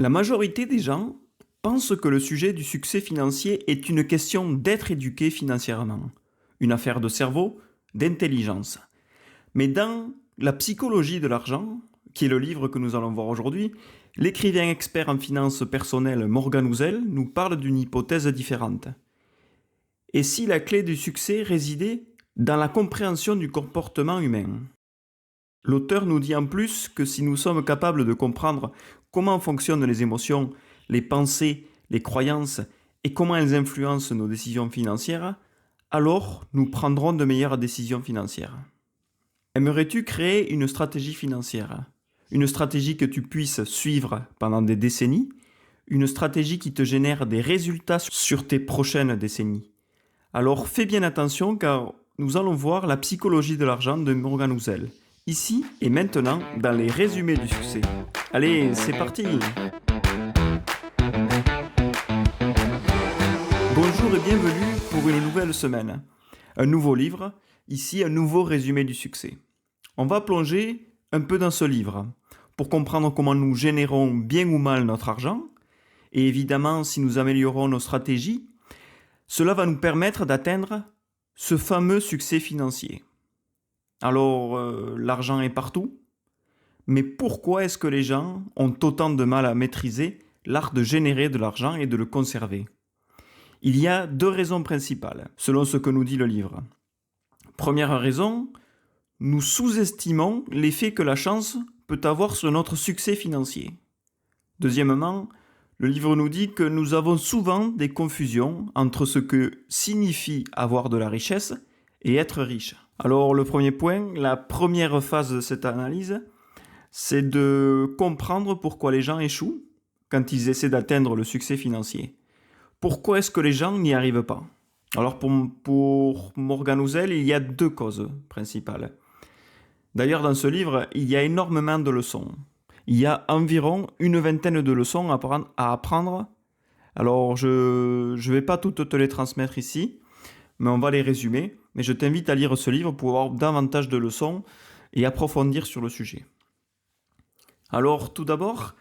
La majorité des gens pensent que le sujet du succès financier est une question d'être éduqué financièrement, une affaire de cerveau, d'intelligence. Mais dans La psychologie de l'argent, qui est le livre que nous allons voir aujourd'hui, l'écrivain expert en finances personnelles Morgan Housel nous parle d'une hypothèse différente. Et si la clé du succès résidait dans la compréhension du comportement humain? L'auteur nous dit en plus que si nous sommes capables de comprendre comment fonctionnent les émotions, les pensées, les croyances et comment elles influencent nos décisions financières, alors nous prendrons de meilleures décisions financières. Aimerais-tu créer une stratégie financière? Une stratégie que tu puisses suivre pendant des décennies? Une stratégie qui te génère des résultats sur tes prochaines décennies? Alors fais bien attention car nous allons voir la psychologie de l'argent de Morgan Housel. Ici et maintenant dans les résumés du succès. Allez, c'est parti! Bonjour et bienvenue pour une nouvelle semaine. Un nouveau livre, ici un nouveau résumé du succès. On va plonger un peu dans ce livre pour comprendre comment nous générons bien ou mal notre argent et évidemment si nous améliorons nos stratégies, cela va nous permettre d'atteindre ce fameux succès financier. Alors, l'argent est partout, mais pourquoi est-ce que les gens ont autant de mal à maîtriser l'art de générer de l'argent et de le conserver? Il y a deux raisons principales, selon ce que nous dit le livre. Première raison, nous sous-estimons l'effet que la chance peut avoir sur notre succès financier. Deuxièmement, le livre nous dit que nous avons souvent des confusions entre ce que signifie avoir de la richesse et être riche. Alors le premier point, la première phase de cette analyse, c'est de comprendre pourquoi les gens échouent quand ils essaient d'atteindre le succès financier. Pourquoi est-ce que les gens n'y arrivent pas? Alors pour Morgan Housel, il y a deux causes principales. D'ailleurs dans ce livre, il y a énormément de leçons. Il y a environ une vingtaine de leçons à apprendre. Alors je ne vais pas toutes te les transmettre ici, mais on va les résumer. Mais je t'invite à lire ce livre pour avoir davantage de leçons et approfondir sur le sujet. Alors tout d'abord,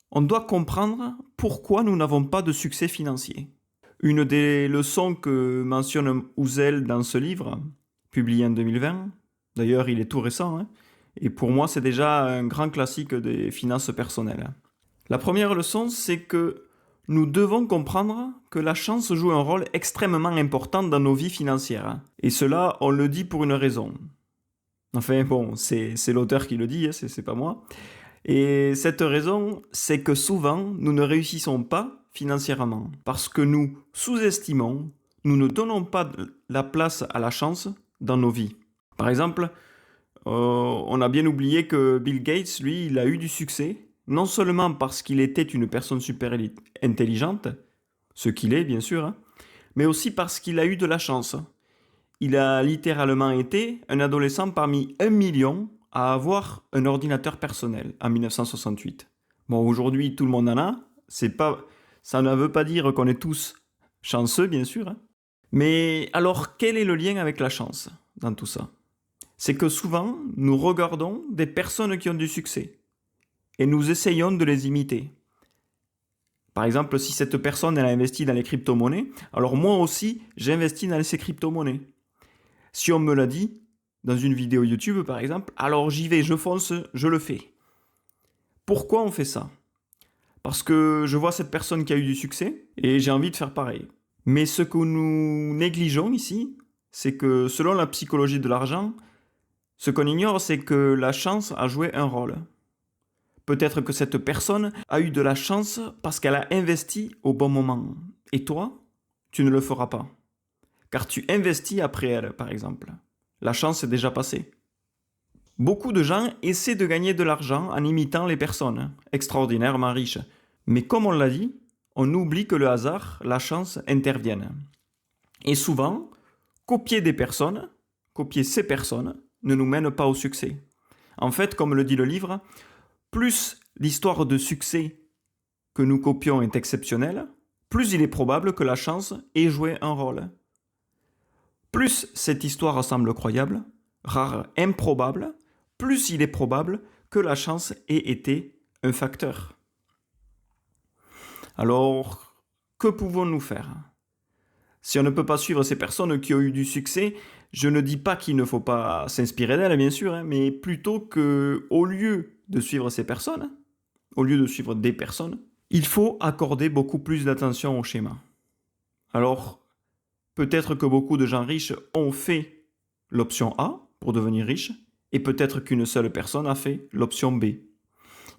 on doit comprendre pourquoi nous n'avons pas de succès financier. Une des leçons que mentionne Housel dans ce livre, publié en 2020, d'ailleurs il est tout récent, et pour moi c'est déjà un grand classique des finances personnelles. La première leçon, c'est que nous devons comprendre que la chance joue un rôle extrêmement important dans nos vies financières. Et cela, on le dit pour une raison. Enfin bon, c'est l'auteur qui le dit, c'est pas moi. Et cette raison, c'est que souvent, nous ne réussissons pas financièrement. Parce que nous sous-estimons, nous ne donnons pas la place à la chance dans nos vies. Par exemple, on a bien oublié que Bill Gates, lui, il a eu du succès, non seulement parce qu'il était une personne super intelligente, ce qu'il est bien sûr, mais aussi parce qu'il a eu de la chance. Il a littéralement été un adolescent parmi 1 million à avoir un ordinateur personnel en 1968. Bon, aujourd'hui, tout le monde en a. Ça ne veut pas dire qu'on est tous chanceux, bien sûr. Mais alors, quel est le lien avec la chance dans tout ça? C'est que souvent, nous regardons des personnes qui ont du succès et nous essayons de les imiter. Par exemple, si cette personne elle a investi dans les crypto-monnaies, alors moi aussi, j'investis dans ces crypto-monnaies. Si on me l'a dit, dans une vidéo YouTube par exemple, alors j'y vais, je fonce, je le fais. Pourquoi on fait ça? Parce que je vois cette personne qui a eu du succès et j'ai envie de faire pareil. Mais ce que nous négligeons ici, c'est que selon la psychologie de l'argent, ce qu'on ignore, c'est que la chance a joué un rôle. Peut-être que cette personne a eu de la chance parce qu'elle a investi au bon moment. Et toi, tu ne le feras pas. Car tu investis après elle, par exemple. La chance est déjà passée. Beaucoup de gens essaient de gagner de l'argent en imitant les personnes extraordinairement riches. Mais comme on l'a dit, on oublie que le hasard, la chance interviennent. Et souvent, copier ces personnes, ne nous mène pas au succès. En fait, comme le dit le livre, plus l'histoire de succès que nous copions est exceptionnelle, plus il est probable que la chance ait joué un rôle. Plus cette histoire semble croyable, rare, improbable, plus il est probable que la chance ait été un facteur. Alors, que pouvons-nous faire? Si on ne peut pas suivre ces personnes qui ont eu du succès, je ne dis pas qu'il ne faut pas s'inspirer d'elles, bien sûr, hein, mais plutôt que, au lieu de suivre ces personnes, au lieu de suivre des personnes, il faut accorder beaucoup plus d'attention au schéma. Alors, peut-être que beaucoup de gens riches ont fait l'option A pour devenir riche, et peut-être qu'une seule personne a fait l'option B.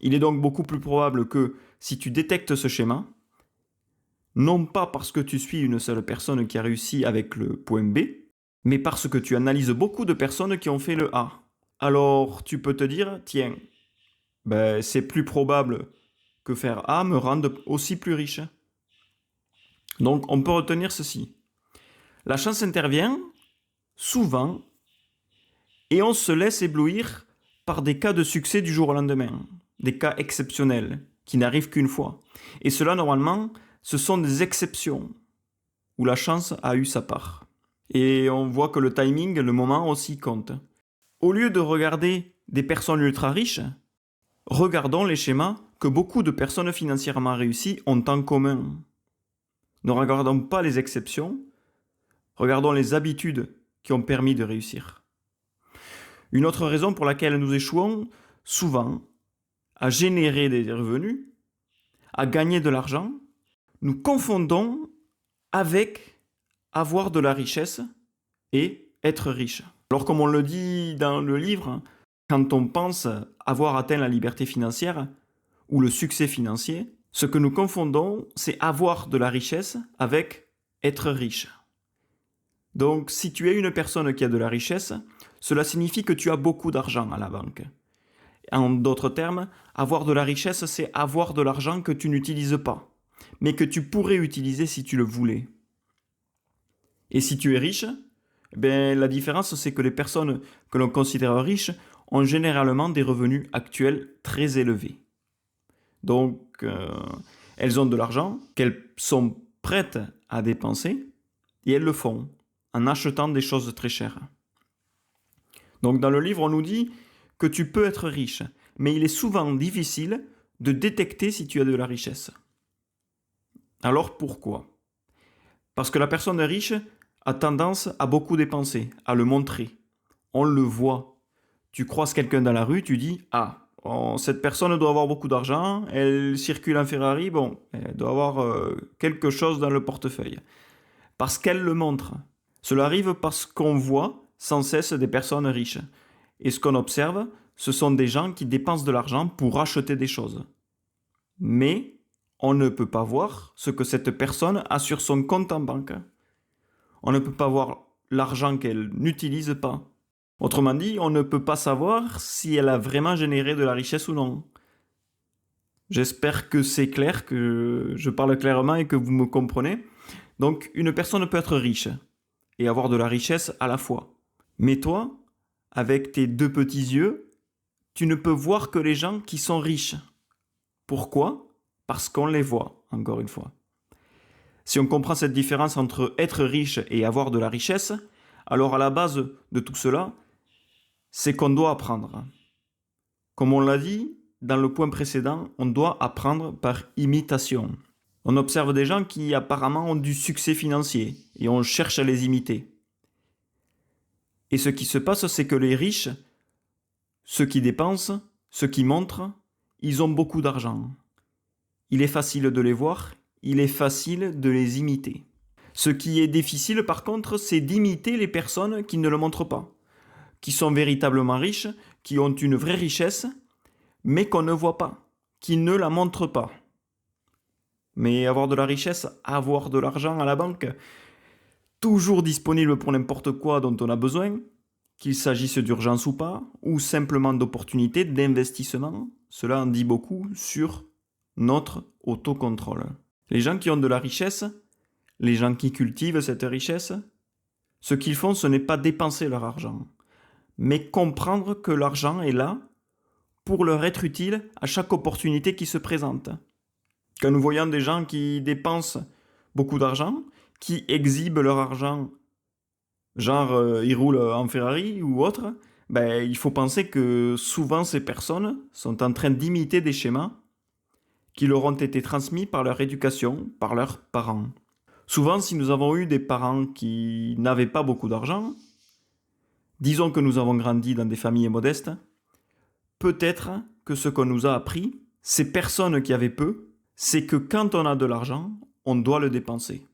Il est donc beaucoup plus probable que, si tu détectes ce schéma, non pas parce que tu suis une seule personne qui a réussi avec le point B, mais parce que tu analyses beaucoup de personnes qui ont fait le A. Alors tu peux te dire, tiens, c'est plus probable que faire A me rende aussi plus riche. Donc on peut retenir ceci. La chance intervient souvent et on se laisse éblouir par des cas de succès du jour au lendemain, des cas exceptionnels qui n'arrivent qu'une fois. Et cela, normalement, ce sont des exceptions où la chance a eu sa part. Et on voit que le timing, le moment aussi compte. Au lieu de regarder des personnes ultra riches, regardons les schémas que beaucoup de personnes financièrement réussies ont en commun. Ne regardons pas les exceptions, regardons les habitudes qui ont permis de réussir. Une autre raison pour laquelle nous échouons souvent à générer des revenus, à gagner de l'argent, nous confondons avec avoir de la richesse et être riche. Alors comme on le dit dans le livre, quand on pense avoir atteint la liberté financière ou le succès financier, ce que nous confondons, c'est avoir de la richesse avec être riche. Donc si tu es une personne qui a de la richesse, cela signifie que tu as beaucoup d'argent à la banque. En d'autres termes, avoir de la richesse, c'est avoir de l'argent que tu n'utilises pas, mais que tu pourrais utiliser si tu le voulais. Et si tu es riche, la différence, c'est que les personnes que l'on considère riches ont généralement des revenus actuels très élevés. Donc, elles ont de l'argent qu'elles sont prêtes à dépenser et elles le font en achetant des choses très chères. Donc, dans le livre, on nous dit que tu peux être riche, mais il est souvent difficile de détecter si tu as de la richesse. Alors pourquoi? Parce que la personne riche a tendance à beaucoup dépenser, à le montrer. On le voit. Tu croises quelqu'un dans la rue, tu dis « Ah, cette personne doit avoir beaucoup d'argent, elle circule en Ferrari, bon, elle doit avoir quelque chose dans le portefeuille. » Parce qu'elle le montre. Cela arrive parce qu'on voit sans cesse des personnes riches. Et ce qu'on observe, ce sont des gens qui dépensent de l'argent pour acheter des choses. Mais on ne peut pas voir ce que cette personne a sur son compte en banque. On ne peut pas voir l'argent qu'elle n'utilise pas. Autrement dit, on ne peut pas savoir si elle a vraiment généré de la richesse ou non. J'espère que c'est clair, que je parle clairement et que vous me comprenez. Donc, une personne peut être riche et avoir de la richesse à la fois. Mais toi, avec tes deux petits yeux, tu ne peux voir que les gens qui sont riches. Pourquoi? Parce qu'on les voit, encore une fois. Si on comprend cette différence entre être riche et avoir de la richesse, alors à la base de tout cela, c'est qu'on doit apprendre. Comme on l'a dit dans le point précédent, on doit apprendre par imitation. On observe des gens qui apparemment ont du succès financier et on cherche à les imiter. Et ce qui se passe, c'est que les riches, ceux qui dépensent, ceux qui montrent, ils ont beaucoup d'argent. Il est facile de les voir, il est facile de les imiter. Ce qui est difficile par contre, c'est d'imiter les personnes qui ne le montrent pas, qui sont véritablement riches, qui ont une vraie richesse, mais qu'on ne voit pas, qui ne la montrent pas. Mais avoir de la richesse, avoir de l'argent à la banque, toujours disponible pour n'importe quoi dont on a besoin, qu'il s'agisse d'urgence ou pas, ou simplement d'opportunités d'investissement, cela en dit beaucoup sur notre autocontrôle. Les gens qui ont de la richesse, les gens qui cultivent cette richesse, ce qu'ils font, ce n'est pas dépenser leur argent, mais comprendre que l'argent est là pour leur être utile à chaque opportunité qui se présente. Quand nous voyons des gens qui dépensent beaucoup d'argent, qui exhibent leur argent, genre ils roulent en Ferrari ou autre, il faut penser que souvent ces personnes sont en train d'imiter des schémas qui leur ont été transmis par leur éducation, par leurs parents. Souvent, si nous avons eu des parents qui n'avaient pas beaucoup d'argent, disons que nous avons grandi dans des familles modestes, peut-être que ce qu'on nous a appris, ces personnes qui avaient peu, c'est que quand on a de l'argent, on doit le dépenser.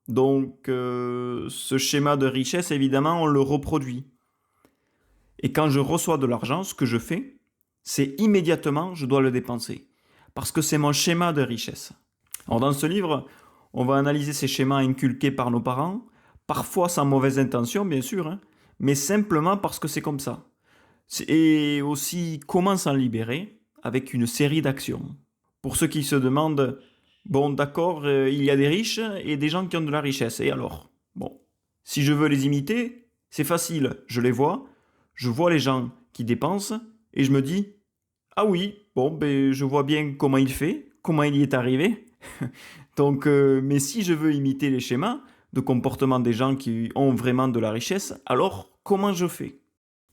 Donc, ce schéma de richesse, évidemment, on le reproduit. Et quand je reçois de l'argent, ce que je fais, c'est immédiatement, je dois le dépenser. Parce que c'est mon schéma de richesse. Alors, dans ce livre, on va analyser ces schémas inculqués par nos parents, parfois sans mauvaise intention, bien sûr, hein, mais simplement parce que c'est comme ça. Et aussi comment s'en libérer avec une série d'actions. Pour ceux qui se demandent, bon d'accord, il y a des riches et des gens qui ont de la richesse, et alors? Bon, si je veux les imiter, c'est facile, je vois les gens qui dépensent, et je me dis, ah oui, bon, ben je vois bien comment il fait, comment il y est arrivé. Donc, mais si je veux imiter les schémas de comportement des gens qui ont vraiment de la richesse, alors comment je fais?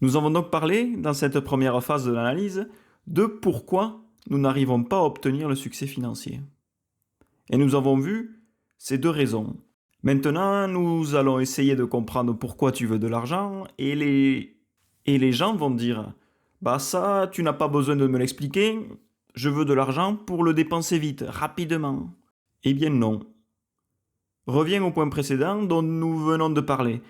Nous avons donc parlé, dans cette première phase de l'analyse, de pourquoi nous n'arrivons pas à obtenir le succès financier. Et nous avons vu ces deux raisons. Maintenant, nous allons essayer de comprendre pourquoi tu veux de l'argent et les gens vont dire bah ça, tu n'as pas besoin de me l'expliquer, je veux de l'argent pour le dépenser vite, rapidement. Eh bien non. Reviens au point précédent dont nous venons de parler.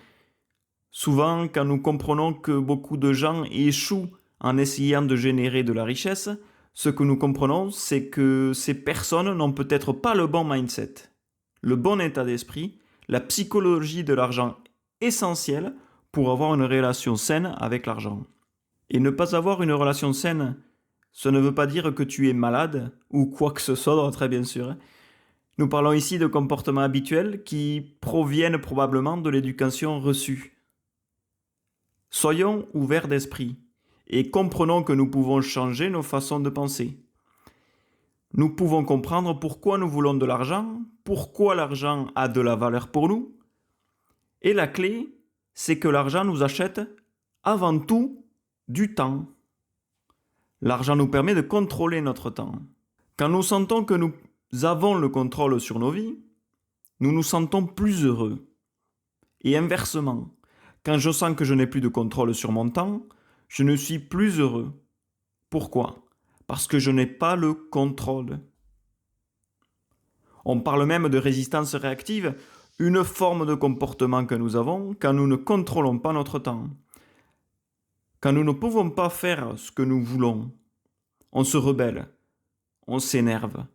Souvent, quand nous comprenons que beaucoup de gens échouent en essayant de générer de la richesse, ce que nous comprenons, c'est que ces personnes n'ont peut-être pas le bon mindset, le bon état d'esprit, la psychologie de l'argent essentielle pour avoir une relation saine avec l'argent. Et ne pas avoir une relation saine, ça ne veut pas dire que tu es malade ou quoi que ce soit d'autre, bien sûr. Nous parlons ici de comportements habituels qui proviennent probablement de l'éducation reçue. Soyons ouverts d'esprit et comprenons que nous pouvons changer nos façons de penser. Nous pouvons comprendre pourquoi nous voulons de l'argent, pourquoi l'argent a de la valeur pour nous. Et la clé, c'est que l'argent nous achète avant tout du temps. L'argent nous permet de contrôler notre temps. Quand nous sentons que nous avons le contrôle sur nos vies, nous nous sentons plus heureux. Et inversement, quand je sens que je n'ai plus de contrôle sur mon temps, je ne suis plus heureux. Pourquoi? Parce que je n'ai pas le contrôle. On parle même de résistance réactive, une forme de comportement que nous avons quand nous ne contrôlons pas notre temps. Quand nous ne pouvons pas faire ce que nous voulons, on se rebelle, on s'énerve.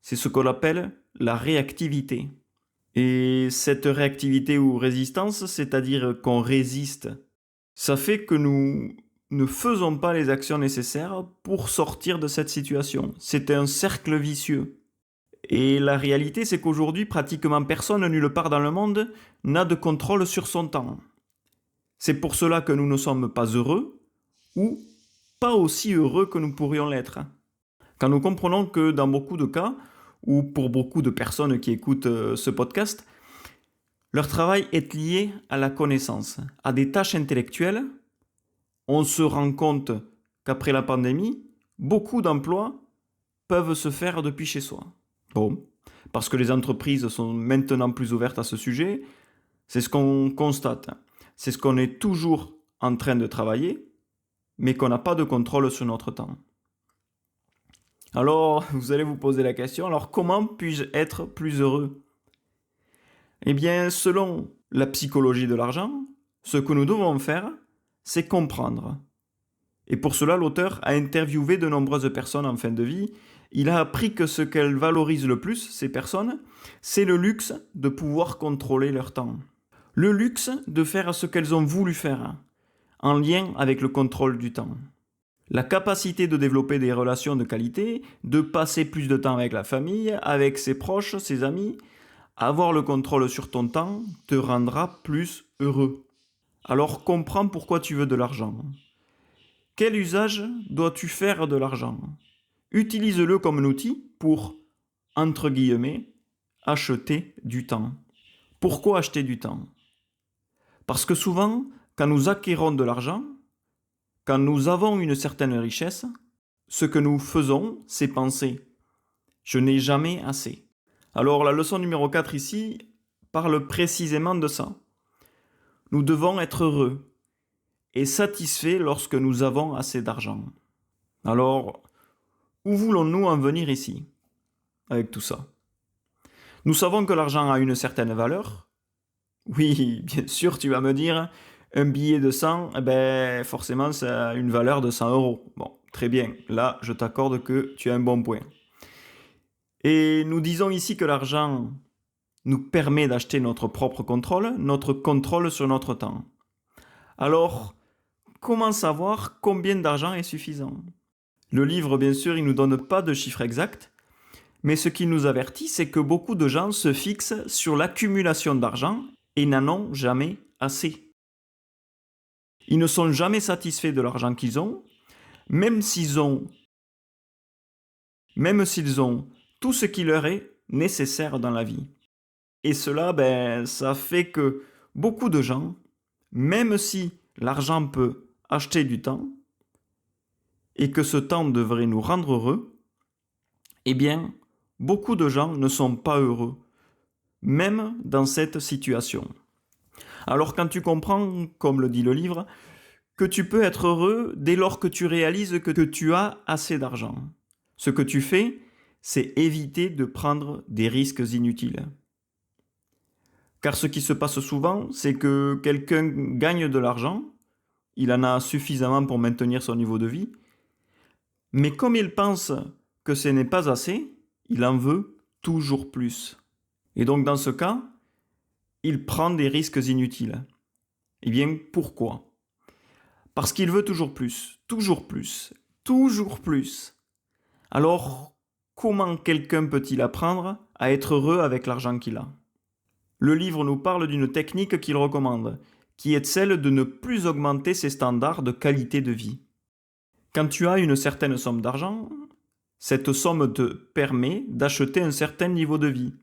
C'est ce qu'on appelle la réactivité. Et cette réactivité ou résistance, c'est-à-dire qu'on résiste, ça fait que nous ne faisons pas les actions nécessaires pour sortir de cette situation. C'est un cercle vicieux. Et la réalité, c'est qu'aujourd'hui, pratiquement personne nulle part dans le monde n'a de contrôle sur son temps. C'est pour cela que nous ne sommes pas heureux ou pas aussi heureux que nous pourrions l'être. Quand nous comprenons que dans beaucoup de cas, ou pour beaucoup de personnes qui écoutent ce podcast, leur travail est lié à la connaissance, à des tâches intellectuelles, on se rend compte qu'après la pandémie, beaucoup d'emplois peuvent se faire depuis chez soi. Bon, parce que les entreprises sont maintenant plus ouvertes à ce sujet, c'est ce qu'on constate. C'est ce qu'on est toujours en train de travailler, mais qu'on n'a pas de contrôle sur notre temps. Alors, vous allez vous poser la question, alors comment puis-je être plus heureux? Eh bien, selon la psychologie de l'argent, ce que nous devons faire, c'est comprendre. Et pour cela, l'auteur a interviewé de nombreuses personnes en fin de vie. Il a appris que ce qu'elles valorisent le plus, ces personnes, c'est le luxe de pouvoir contrôler leur temps. Le luxe de faire ce qu'elles ont voulu faire, en lien avec le contrôle du temps. La capacité de développer des relations de qualité, de passer plus de temps avec la famille, avec ses proches, ses amis. Avoir le contrôle sur ton temps te rendra plus heureux. Alors comprends pourquoi tu veux de l'argent. Quel usage dois-tu faire de l'argent? Utilise-le comme un outil pour, entre guillemets, acheter du temps. Pourquoi acheter du temps? Parce que souvent, quand nous acquérons de l'argent, quand nous avons une certaine richesse, ce que nous faisons, c'est penser Je n'ai jamais assez. Alors la leçon numéro 4 ici parle précisément de ça. Nous devons être heureux et satisfaits lorsque nous avons assez d'argent. Alors, où voulons-nous en venir ici avec tout ça? Nous savons que l'argent a une certaine valeur. Oui, bien sûr, tu vas me dire, un billet de 100, forcément, ça a une valeur de 100 euros. Bon, très bien, là, je t'accorde que tu as un bon point. Et nous disons ici que l'argent nous permet d'acheter notre propre contrôle, notre contrôle sur notre temps. Alors, comment savoir combien d'argent est suffisant? Le livre, bien sûr, il ne nous donne pas de chiffre exact, mais ce qu'il nous avertit, c'est que beaucoup de gens se fixent sur l'accumulation d'argent et n'en ont jamais assez. Ils ne sont jamais satisfaits de l'argent qu'ils ont, même s'ils ont tout ce qui leur est nécessaire dans la vie. Et cela, ça fait que beaucoup de gens, même si l'argent peut acheter du temps, et que ce temps devrait nous rendre heureux, eh bien, beaucoup de gens ne sont pas heureux, même dans cette situation. Alors quand tu comprends, comme le dit le livre, que tu peux être heureux dès lors que tu réalises que tu as assez d'argent, ce que tu fais, c'est éviter de prendre des risques inutiles. Car ce qui se passe souvent, c'est que quelqu'un gagne de l'argent, il en a suffisamment pour maintenir son niveau de vie, mais comme il pense que ce n'est pas assez, il en veut toujours plus. Et donc dans ce cas, il prend des risques inutiles. Eh bien, pourquoi? Parce qu'il veut toujours plus, toujours plus, toujours plus. Alors, comment quelqu'un peut-il apprendre à être heureux avec l'argent qu'il a? Le livre nous parle d'une technique qu'il recommande, qui est celle de ne plus augmenter ses standards de qualité de vie. Quand tu as une certaine somme d'argent, cette somme te permet d'acheter un certain niveau de vie.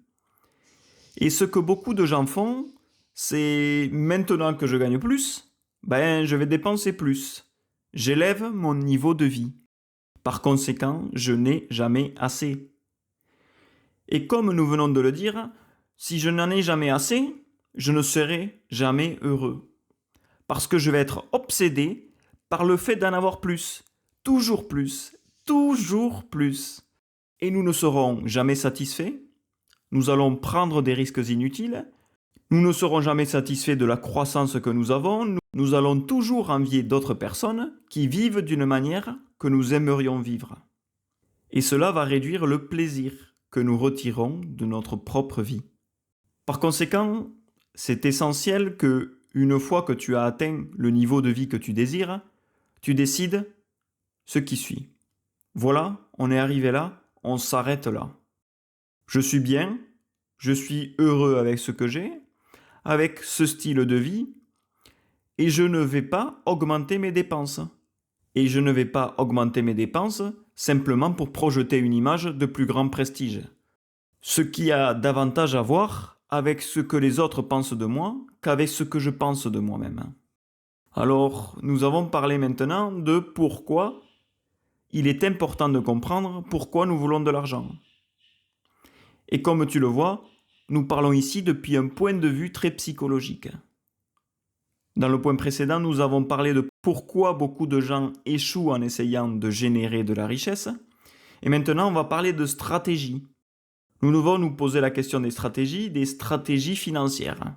Et ce que beaucoup de gens font, c'est maintenant que je gagne plus, je vais dépenser plus. J'élève mon niveau de vie. Par conséquent, je n'ai jamais assez. Et comme nous venons de le dire, si je n'en ai jamais assez, je ne serai jamais heureux. Parce que je vais être obsédé par le fait d'en avoir plus, toujours plus, toujours plus. Et nous ne serons jamais satisfaits, nous allons prendre des risques inutiles, nous ne serons jamais satisfaits de la croissance que nous avons, nous allons toujours envier d'autres personnes qui vivent d'une manière que nous aimerions vivre. Et cela va réduire le plaisir que nous retirons de notre propre vie. Par conséquent, c'est essentiel que, une fois que tu as atteint le niveau de vie que tu désires, tu décides ce qui suit. Voilà, on est arrivé là, on s'arrête là. Je suis bien, je suis heureux avec ce que j'ai, avec ce style de vie, et je ne vais pas augmenter mes dépenses. Et je ne vais pas augmenter mes dépenses simplement pour projeter une image de plus grand prestige. Ce qui a davantage à voir avec ce que les autres pensent de moi qu'avec ce que je pense de moi-même. Alors, nous avons parlé maintenant de pourquoi il est important de comprendre pourquoi nous voulons de l'argent. Et comme tu le vois, nous parlons ici depuis un point de vue très psychologique. Dans le point précédent, nous avons parlé de pourquoi beaucoup de gens échouent en essayant de générer de la richesse. Et maintenant, on va parler de stratégie. Nous devons nous poser la question des stratégies financières.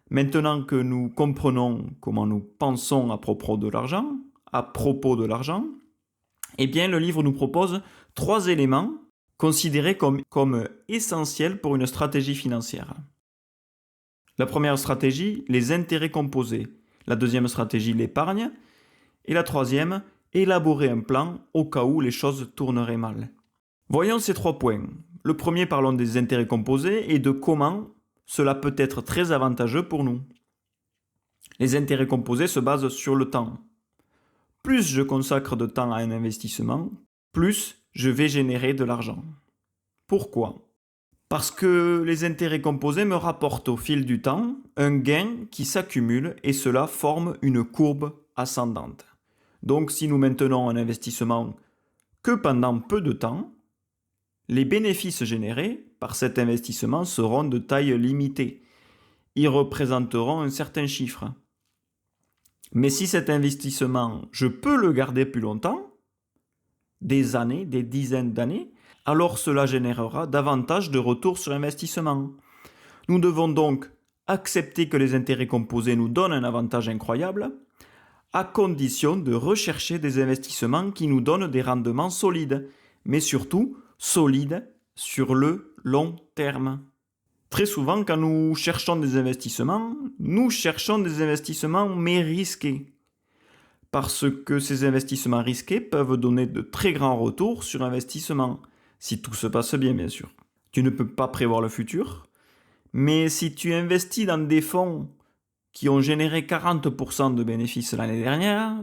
Maintenant que nous comprenons comment nous pensons à propos de l'argent, eh bien, le livre nous propose 3 éléments considérés comme essentiels pour une stratégie financière. La première stratégie, les intérêts composés. La deuxième stratégie, l'épargne. Et la troisième, élaborer un plan au cas où les choses tourneraient mal. Voyons ces 3 points. Le premier, parlons des intérêts composés et de comment cela peut être très avantageux pour nous. Les intérêts composés se basent sur le temps. Plus je consacre de temps à un investissement, plus je vais générer de l'argent. Pourquoi ? Parce que les intérêts composés me rapportent au fil du temps un gain qui s'accumule et cela forme une courbe ascendante. Donc si nous maintenons un investissement que pendant peu de temps, Les bénéfices générés par cet investissement seront de taille limitée. Ils représenteront un certain chiffre. Mais si cet investissement, je peux le garder plus longtemps, des années, des dizaines d'années, alors cela générera davantage de retours sur investissement. Nous devons donc accepter que les intérêts composés nous donnent un avantage incroyable, à condition de rechercher des investissements qui nous donnent des rendements solides, mais surtout solides sur le long terme. Très souvent, quand nous cherchons des investissements mais risqués. Parce que ces investissements risqués peuvent donner de très grands retours sur investissement, si tout se passe bien, bien sûr. Tu ne peux pas prévoir le futur, mais si tu investis dans des fonds qui ont généré 40% de bénéfices l'année dernière,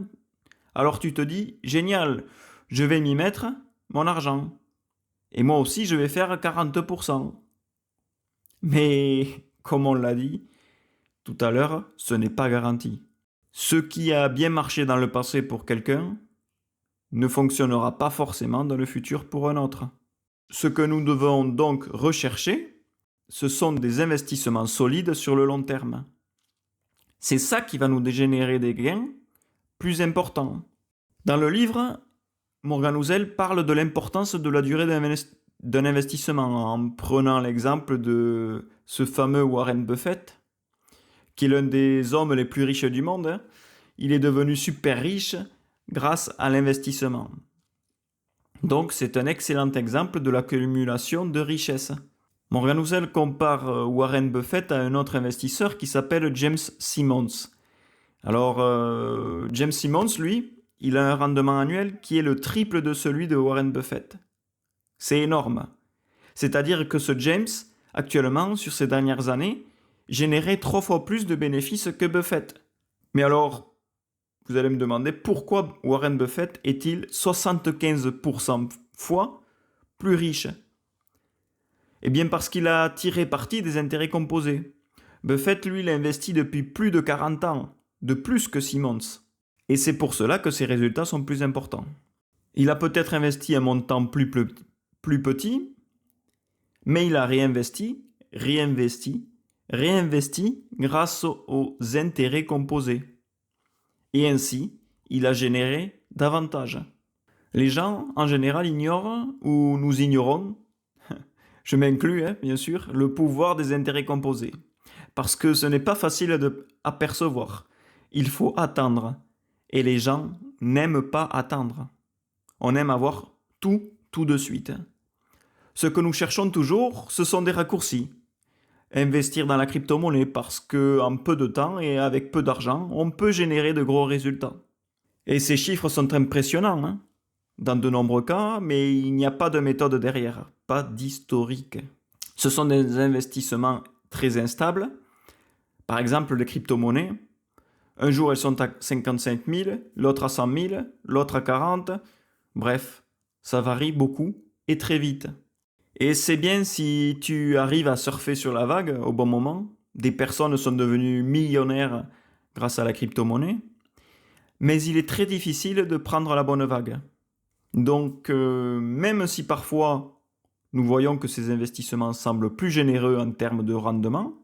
alors tu te dis, génial, je vais m'y mettre mon argent. Et moi aussi, je vais faire 40%. Mais, comme on l'a dit tout à l'heure, ce n'est pas garanti. Ce qui a bien marché dans le passé pour quelqu'un ne fonctionnera pas forcément dans le futur pour un autre. Ce que nous devons donc rechercher, ce sont des investissements solides sur le long terme. C'est ça qui va nous générer des gains plus importants. Dans le livre, Morgan Housel parle de l'importance de la durée d'un investissement en prenant l'exemple de ce fameux Warren Buffett, qui est l'un des hommes les plus riches du monde. Il est devenu super riche grâce à l'investissement. Donc c'est un excellent exemple de l'accumulation de richesses. Morgan Housel compare Warren Buffett à un autre investisseur qui s'appelle James Simons. Alors James Simons, lui, il a un rendement annuel qui est le triple de celui de Warren Buffett. C'est énorme. C'est-à-dire que ce James, actuellement, sur ces dernières années, générait 3 fois plus de bénéfices que Buffett. Mais alors, vous allez me demander pourquoi Warren Buffett est-il 75% fois plus riche? Eh bien parce qu'il a tiré parti des intérêts composés. Buffett, lui, l'a investi depuis plus de 40 ans, de plus que Simons. Et c'est pour cela que ses résultats sont plus importants. Il a peut-être investi un montant plus petit, mais il a réinvesti grâce aux intérêts composés. Et ainsi, il a généré davantage. Les gens, en général, ignorent, ou nous ignorons, je m'inclus, bien sûr, le pouvoir des intérêts composés. Parce que ce n'est pas facile à percevoir. Il faut attendre. Et les gens n'aiment pas attendre. On aime avoir tout de suite. Ce que nous cherchons toujours, ce sont des raccourcis. Investir dans la crypto-monnaie parce qu'en peu de temps et avec peu d'argent, on peut générer de gros résultats. Et ces chiffres sont impressionnants, dans de nombreux cas, mais il n'y a pas de méthode derrière, pas d'historique. Ce sont des investissements très instables. Par exemple, les crypto-monnaies. Un jour, elles sont à 55 000, l'autre à 100 000, l'autre à 40. Bref, ça varie beaucoup et très vite. Et c'est bien si tu arrives à surfer sur la vague au bon moment. Des personnes sont devenues millionnaires grâce à la crypto-monnaie. Mais il est très difficile de prendre la bonne vague. Donc, même si parfois nous voyons que ces investissements semblent plus généreux en termes de rendement,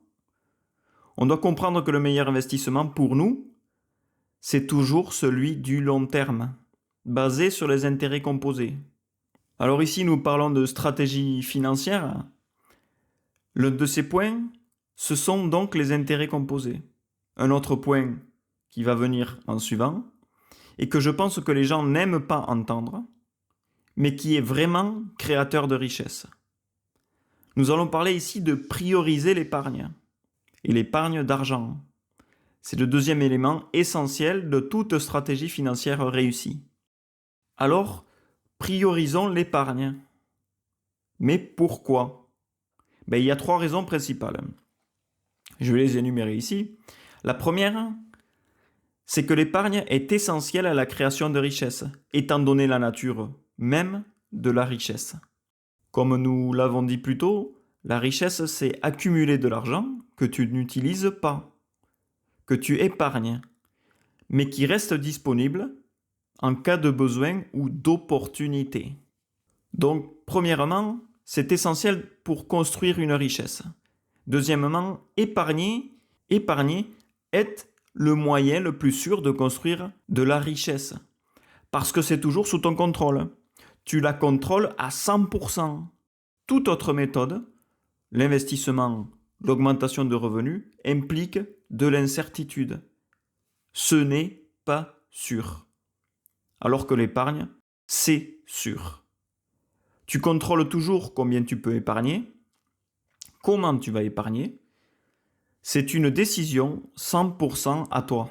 on doit comprendre que le meilleur investissement pour nous, c'est toujours celui du long terme, basé sur les intérêts composés. Alors ici, nous parlons de stratégie financière. L'un de ces points, ce sont donc les intérêts composés. Un autre point qui va venir en suivant, et que je pense que les gens n'aiment pas entendre, mais qui est vraiment créateur de richesse. Nous allons parler ici de prioriser l'épargne, et l'épargne d'argent. C'est le deuxième élément essentiel de toute stratégie financière réussie. Alors, priorisons l'épargne. Mais pourquoi? Il y a 3 raisons principales. Je vais les énumérer ici. La première, c'est que l'épargne est essentielle à la création de richesse, étant donné la nature même de la richesse. Comme nous l'avons dit plus tôt, la richesse, c'est accumuler de l'argent que tu n'utilises pas, que tu épargnes, mais qui reste disponible en cas de besoin ou d'opportunité. Donc, premièrement, c'est essentiel pour construire une richesse. Deuxièmement, épargner est le moyen le plus sûr de construire de la richesse. Parce que c'est toujours sous ton contrôle. Tu la contrôles à 100%. Toute autre méthode, l'investissement, l'augmentation de revenus, implique de l'incertitude. Ce n'est pas sûr. Alors que l'épargne, c'est sûr. Tu contrôles toujours combien tu peux épargner, comment tu vas épargner. C'est une décision 100% à toi.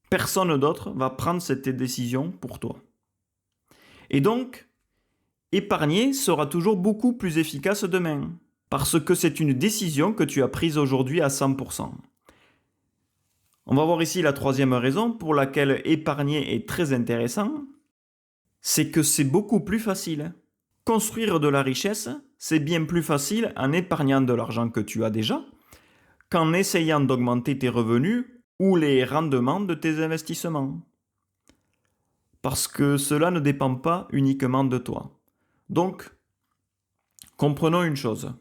Personne d'autre va prendre cette décision pour toi. Et donc, épargner sera toujours beaucoup plus efficace demain, parce que c'est une décision que tu as prise aujourd'hui à 100%. On va voir ici la troisième raison pour laquelle épargner est très intéressant, c'est que c'est beaucoup plus facile. Construire de la richesse, c'est bien plus facile en épargnant de l'argent que tu as déjà, qu'en essayant d'augmenter tes revenus ou les rendements de tes investissements. Parce que cela ne dépend pas uniquement de toi. Donc, comprenons une chose.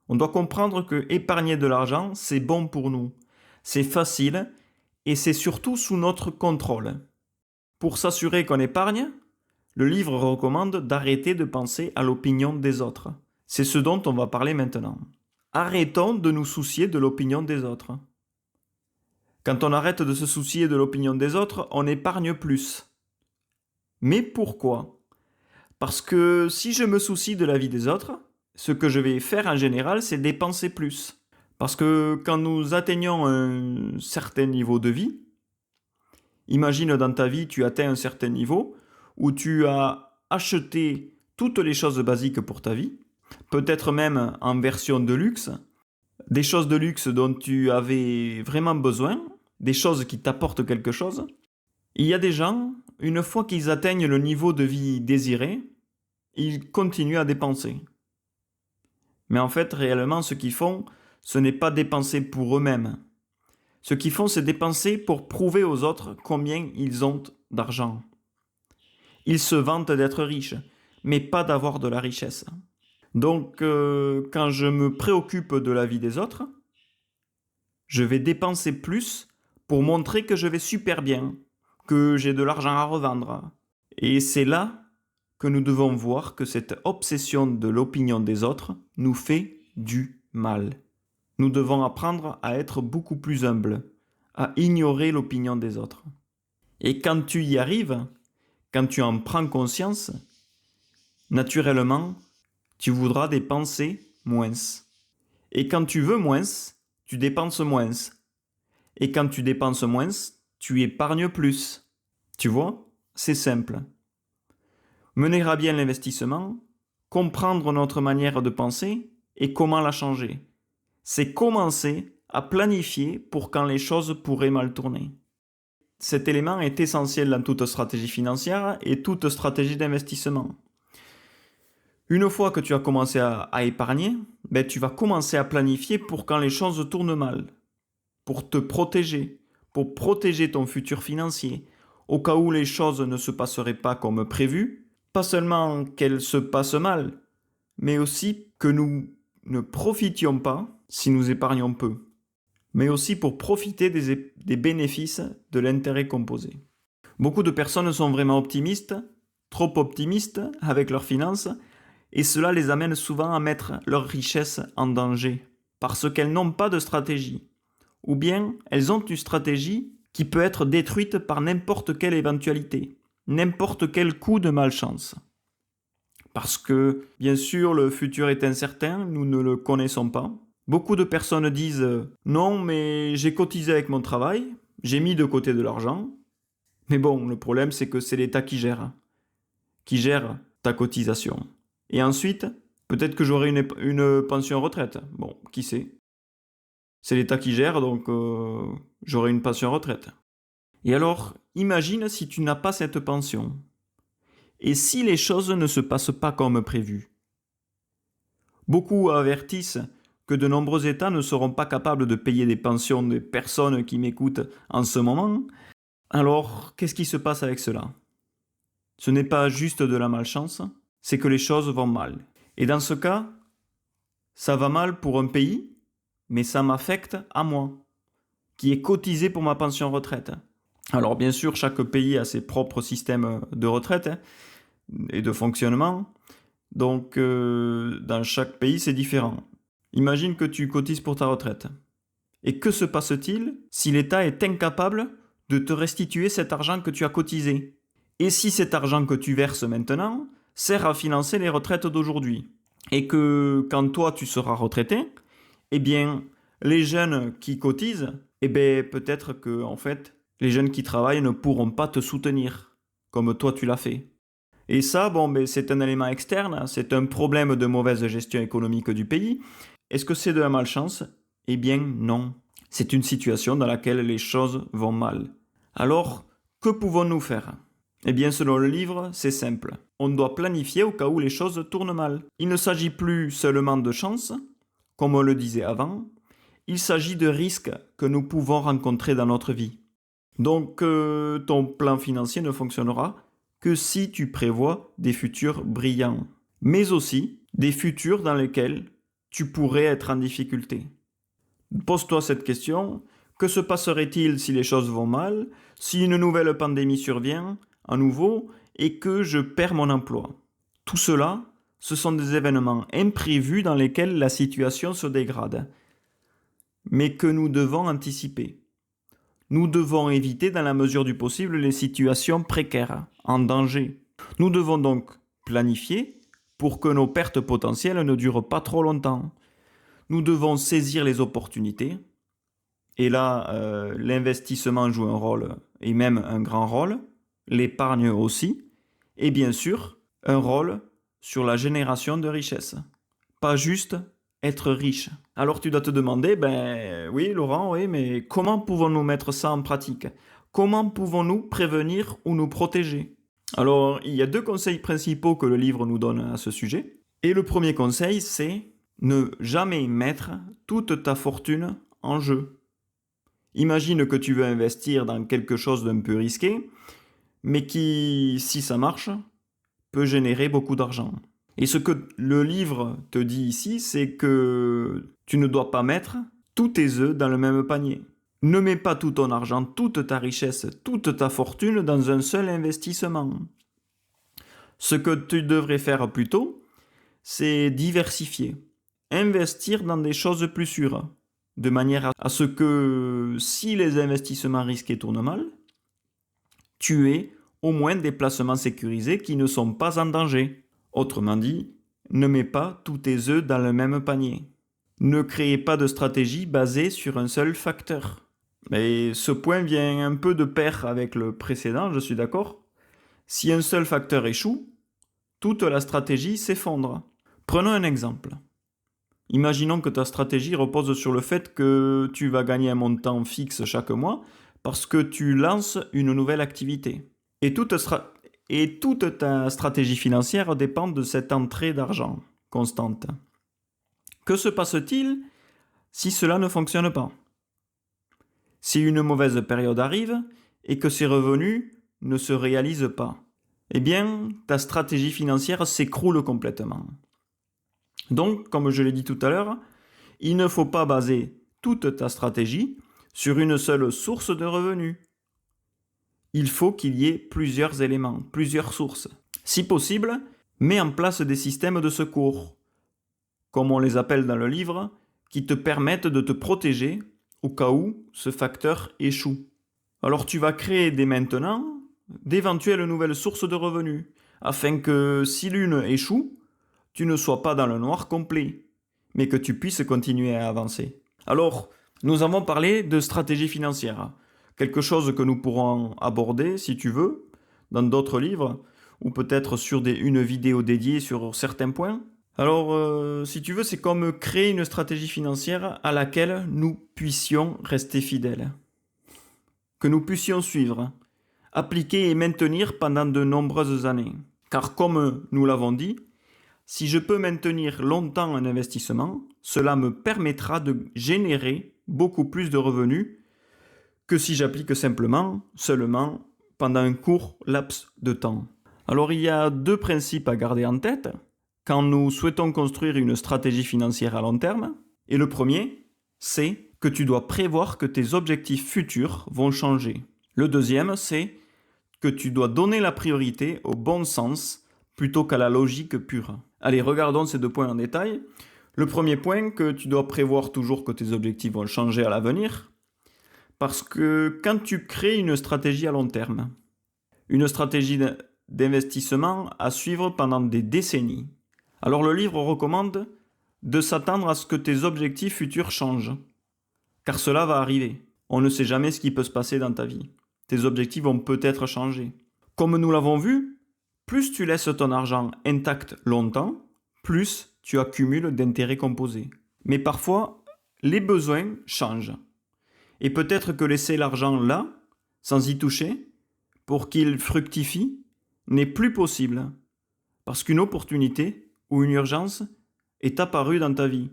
On doit comprendre que épargner de l'argent, c'est bon pour nous. C'est facile et c'est surtout sous notre contrôle. Pour s'assurer qu'on épargne, le livre recommande d'arrêter de penser à l'opinion des autres. C'est ce dont on va parler maintenant. Arrêtons de nous soucier de l'opinion des autres. Quand on arrête de se soucier de l'opinion des autres, on épargne plus. Mais pourquoi ? Parce que si je me soucie de la vie des autres, ce que je vais faire en général, c'est dépenser plus. Parce que quand nous atteignons un certain niveau de vie, imagine dans ta vie, tu atteins un certain niveau où tu as acheté toutes les choses basiques pour ta vie, peut-être même en version de luxe, des choses de luxe dont tu avais vraiment besoin, des choses qui t'apportent quelque chose. Il y a des gens, une fois qu'ils atteignent le niveau de vie désiré, ils continuent à dépenser. Mais en fait, réellement, ce qu'ils font, ce n'est pas dépenser pour eux-mêmes. Ce qu'ils font, c'est dépenser pour prouver aux autres combien ils ont d'argent. Ils se vantent d'être riches, mais pas d'avoir de la richesse. Donc, quand je me préoccupe de la vie des autres, je vais dépenser plus pour montrer que je vais super bien, que j'ai de l'argent à revendre. Et c'est là que nous devons voir que cette obsession de l'opinion des autres nous fait du mal. Nous devons apprendre à être beaucoup plus humbles, à ignorer l'opinion des autres. Et quand tu y arrives, quand tu en prends conscience, naturellement, tu voudras dépenser moins. Et quand tu veux moins, tu dépenses moins. Et quand tu dépenses moins, tu épargnes plus. Tu vois, c'est simple. Mener à bien l'investissement, comprendre notre manière de penser et comment la changer. C'est commencer à planifier pour quand les choses pourraient mal tourner. Cet élément est essentiel dans toute stratégie financière et toute stratégie d'investissement. Une fois que tu as commencé à épargner, tu vas commencer à planifier pour quand les choses tournent mal, pour te protéger, pour protéger ton futur financier, au cas où les choses ne se passeraient pas comme prévu, pas seulement qu'elles se passent mal, mais aussi que nous ne profitions pas si nous épargnons peu, mais aussi pour profiter des bénéfices de l'intérêt composé. Beaucoup de personnes sont vraiment optimistes, trop optimistes avec leurs finances, et cela les amène souvent à mettre leur richesse en danger, parce qu'elles n'ont pas de stratégie, ou bien elles ont une stratégie qui peut être détruite par n'importe quelle éventualité, n'importe quel coup de malchance. Parce que, bien sûr, le futur est incertain, nous ne le connaissons pas. Beaucoup de personnes disent « Non, mais j'ai cotisé avec mon travail, j'ai mis de côté de l'argent. » Mais bon, le problème, c'est que c'est l'État qui gère ta cotisation. Et ensuite, peut-être que j'aurai une pension retraite. Bon, qui sait ? C'est l'État qui gère, donc j'aurai une pension retraite. Et alors, imagine si tu n'as pas cette pension. Et si les choses ne se passent pas comme prévu ? Beaucoup avertissent que de nombreux États ne seront pas capables de payer des pensions des personnes qui m'écoutent en ce moment. Alors, qu'est-ce qui se passe avec cela ? Ce n'est pas juste de la malchance, c'est que les choses vont mal. Et dans ce cas, ça va mal pour un pays, mais ça m'affecte à moi, qui ai cotisé pour ma pension retraite. Alors bien sûr, chaque pays a ses propres systèmes de retraite et de fonctionnement. Donc dans chaque pays, c'est différent. Imagine que tu cotises pour ta retraite. Et que se passe-t-il si l'État est incapable de te restituer cet argent que tu as cotisé? Et si cet argent que tu verses maintenant sert à financer les retraites d'aujourd'hui? Et que quand toi tu seras retraité, eh bien les jeunes qui cotisent, eh bien peut-être que en fait les jeunes qui travaillent ne pourront pas te soutenir comme toi tu l'as fait. Et ça, bon, ben, c'est un élément externe, c'est un problème de mauvaise gestion économique du pays. Est-ce que c'est de la malchance? Eh bien non. C'est une situation dans laquelle les choses vont mal. Alors, que pouvons-nous faire? Eh bien selon le livre, c'est simple. On doit planifier au cas où les choses tournent mal. Il ne s'agit plus seulement de chance, comme on le disait avant, il s'agit de risques que nous pouvons rencontrer dans notre vie. Donc ton plan financier ne fonctionnera que si tu prévois des futurs brillants, mais aussi des futurs dans lesquels tu pourrais être en difficulté. Pose-toi cette question, que se passerait-il si les choses vont mal, si une nouvelle pandémie survient, à nouveau, et que je perds mon emploi? Tout cela, ce sont des événements imprévus dans lesquels la situation se dégrade, mais que nous devons anticiper. Nous devons éviter dans la mesure du possible les situations précaires, en danger. Nous devons donc planifier pour que nos pertes potentielles ne durent pas trop longtemps. Nous devons saisir les opportunités. Et là, l'investissement joue un rôle, et même un grand rôle. L'épargne aussi. Et bien sûr, un rôle sur la génération de richesse. Pas juste être riche. Alors tu dois te demander, ben oui Laurent, oui, mais comment pouvons-nous mettre ça en pratique? Comment pouvons-nous prévenir ou nous protéger? Alors il y a deux conseils principaux que le livre nous donne à ce sujet. Et le premier conseil, c'est ne jamais mettre toute ta fortune en jeu. Imagine que tu veux investir dans quelque chose d'un peu risqué, mais qui, si ça marche, peut générer beaucoup d'argent. Et ce que le livre te dit ici, c'est que tu ne dois pas mettre tous tes œufs dans le même panier. Ne mets pas tout ton argent, toute ta richesse, toute ta fortune dans un seul investissement. Ce que tu devrais faire plutôt, c'est diversifier. Investir dans des choses plus sûres, de manière à ce que si les investissements risqués tournent mal, tu aies au moins des placements sécurisés qui ne sont pas en danger. Autrement dit, ne mets pas tous tes œufs dans le même panier. Ne créez pas de stratégie basée sur un seul facteur. Mais ce point vient un peu de pair avec le précédent, je suis d'accord. Si un seul facteur échoue, toute la stratégie s'effondre. Prenons un exemple. Imaginons que ta stratégie repose sur le fait que tu vas gagner un montant fixe chaque mois parce que tu lances une nouvelle activité. Et toute ta stratégie financière dépend de cette entrée d'argent constante. Que se passe-t-il si cela ne fonctionne pas? Si une mauvaise période arrive et que ces revenus ne se réalisent pas, eh bien, ta stratégie financière s'écroule complètement. Donc, comme je l'ai dit tout à l'heure, il ne faut pas baser toute ta stratégie sur une seule source de revenus. Il faut qu'il y ait plusieurs éléments, plusieurs sources. Si possible, mets en place des systèmes de secours, comme on les appelle dans le livre, qui te permettent de te protéger au cas où ce facteur échoue. Alors tu vas créer dès maintenant d'éventuelles nouvelles sources de revenus, afin que si l'une échoue, tu ne sois pas dans le noir complet, mais que tu puisses continuer à avancer. Alors, nous avons parlé de stratégie financière, quelque chose que nous pourrons aborder, si tu veux, dans d'autres livres, ou peut-être sur une vidéo dédiée sur certains points. Alors, si tu veux, c'est comme créer une stratégie financière à laquelle nous puissions rester fidèles, que nous puissions suivre, appliquer et maintenir pendant de nombreuses années. Car comme nous l'avons dit, si je peux maintenir longtemps un investissement, cela me permettra de générer beaucoup plus de revenus que si j'applique seulement, pendant un court laps de temps. Alors il y a deux principes à garder en tête quand nous souhaitons construire une stratégie financière à long terme. Et le premier, c'est que tu dois prévoir que tes objectifs futurs vont changer. Le deuxième, c'est que tu dois donner la priorité au bon sens plutôt qu'à la logique pure. Allez, regardons ces 2 points en détail. Le premier point, que tu dois prévoir toujours que tes objectifs vont changer à l'avenir, parce que quand tu crées une stratégie à long terme, une stratégie d'investissement à suivre pendant des décennies, alors le livre recommande de s'attendre à ce que tes objectifs futurs changent, car cela va arriver. On ne sait jamais ce qui peut se passer dans ta vie. Tes objectifs vont peut-être changer. Comme nous l'avons vu, plus tu laisses ton argent intact longtemps, plus tu accumules d'intérêts composés. Mais parfois, les besoins changent. Et peut-être que laisser l'argent là, sans y toucher, pour qu'il fructifie, n'est plus possible, parce qu'une opportunité ou une urgence est apparue dans ta vie.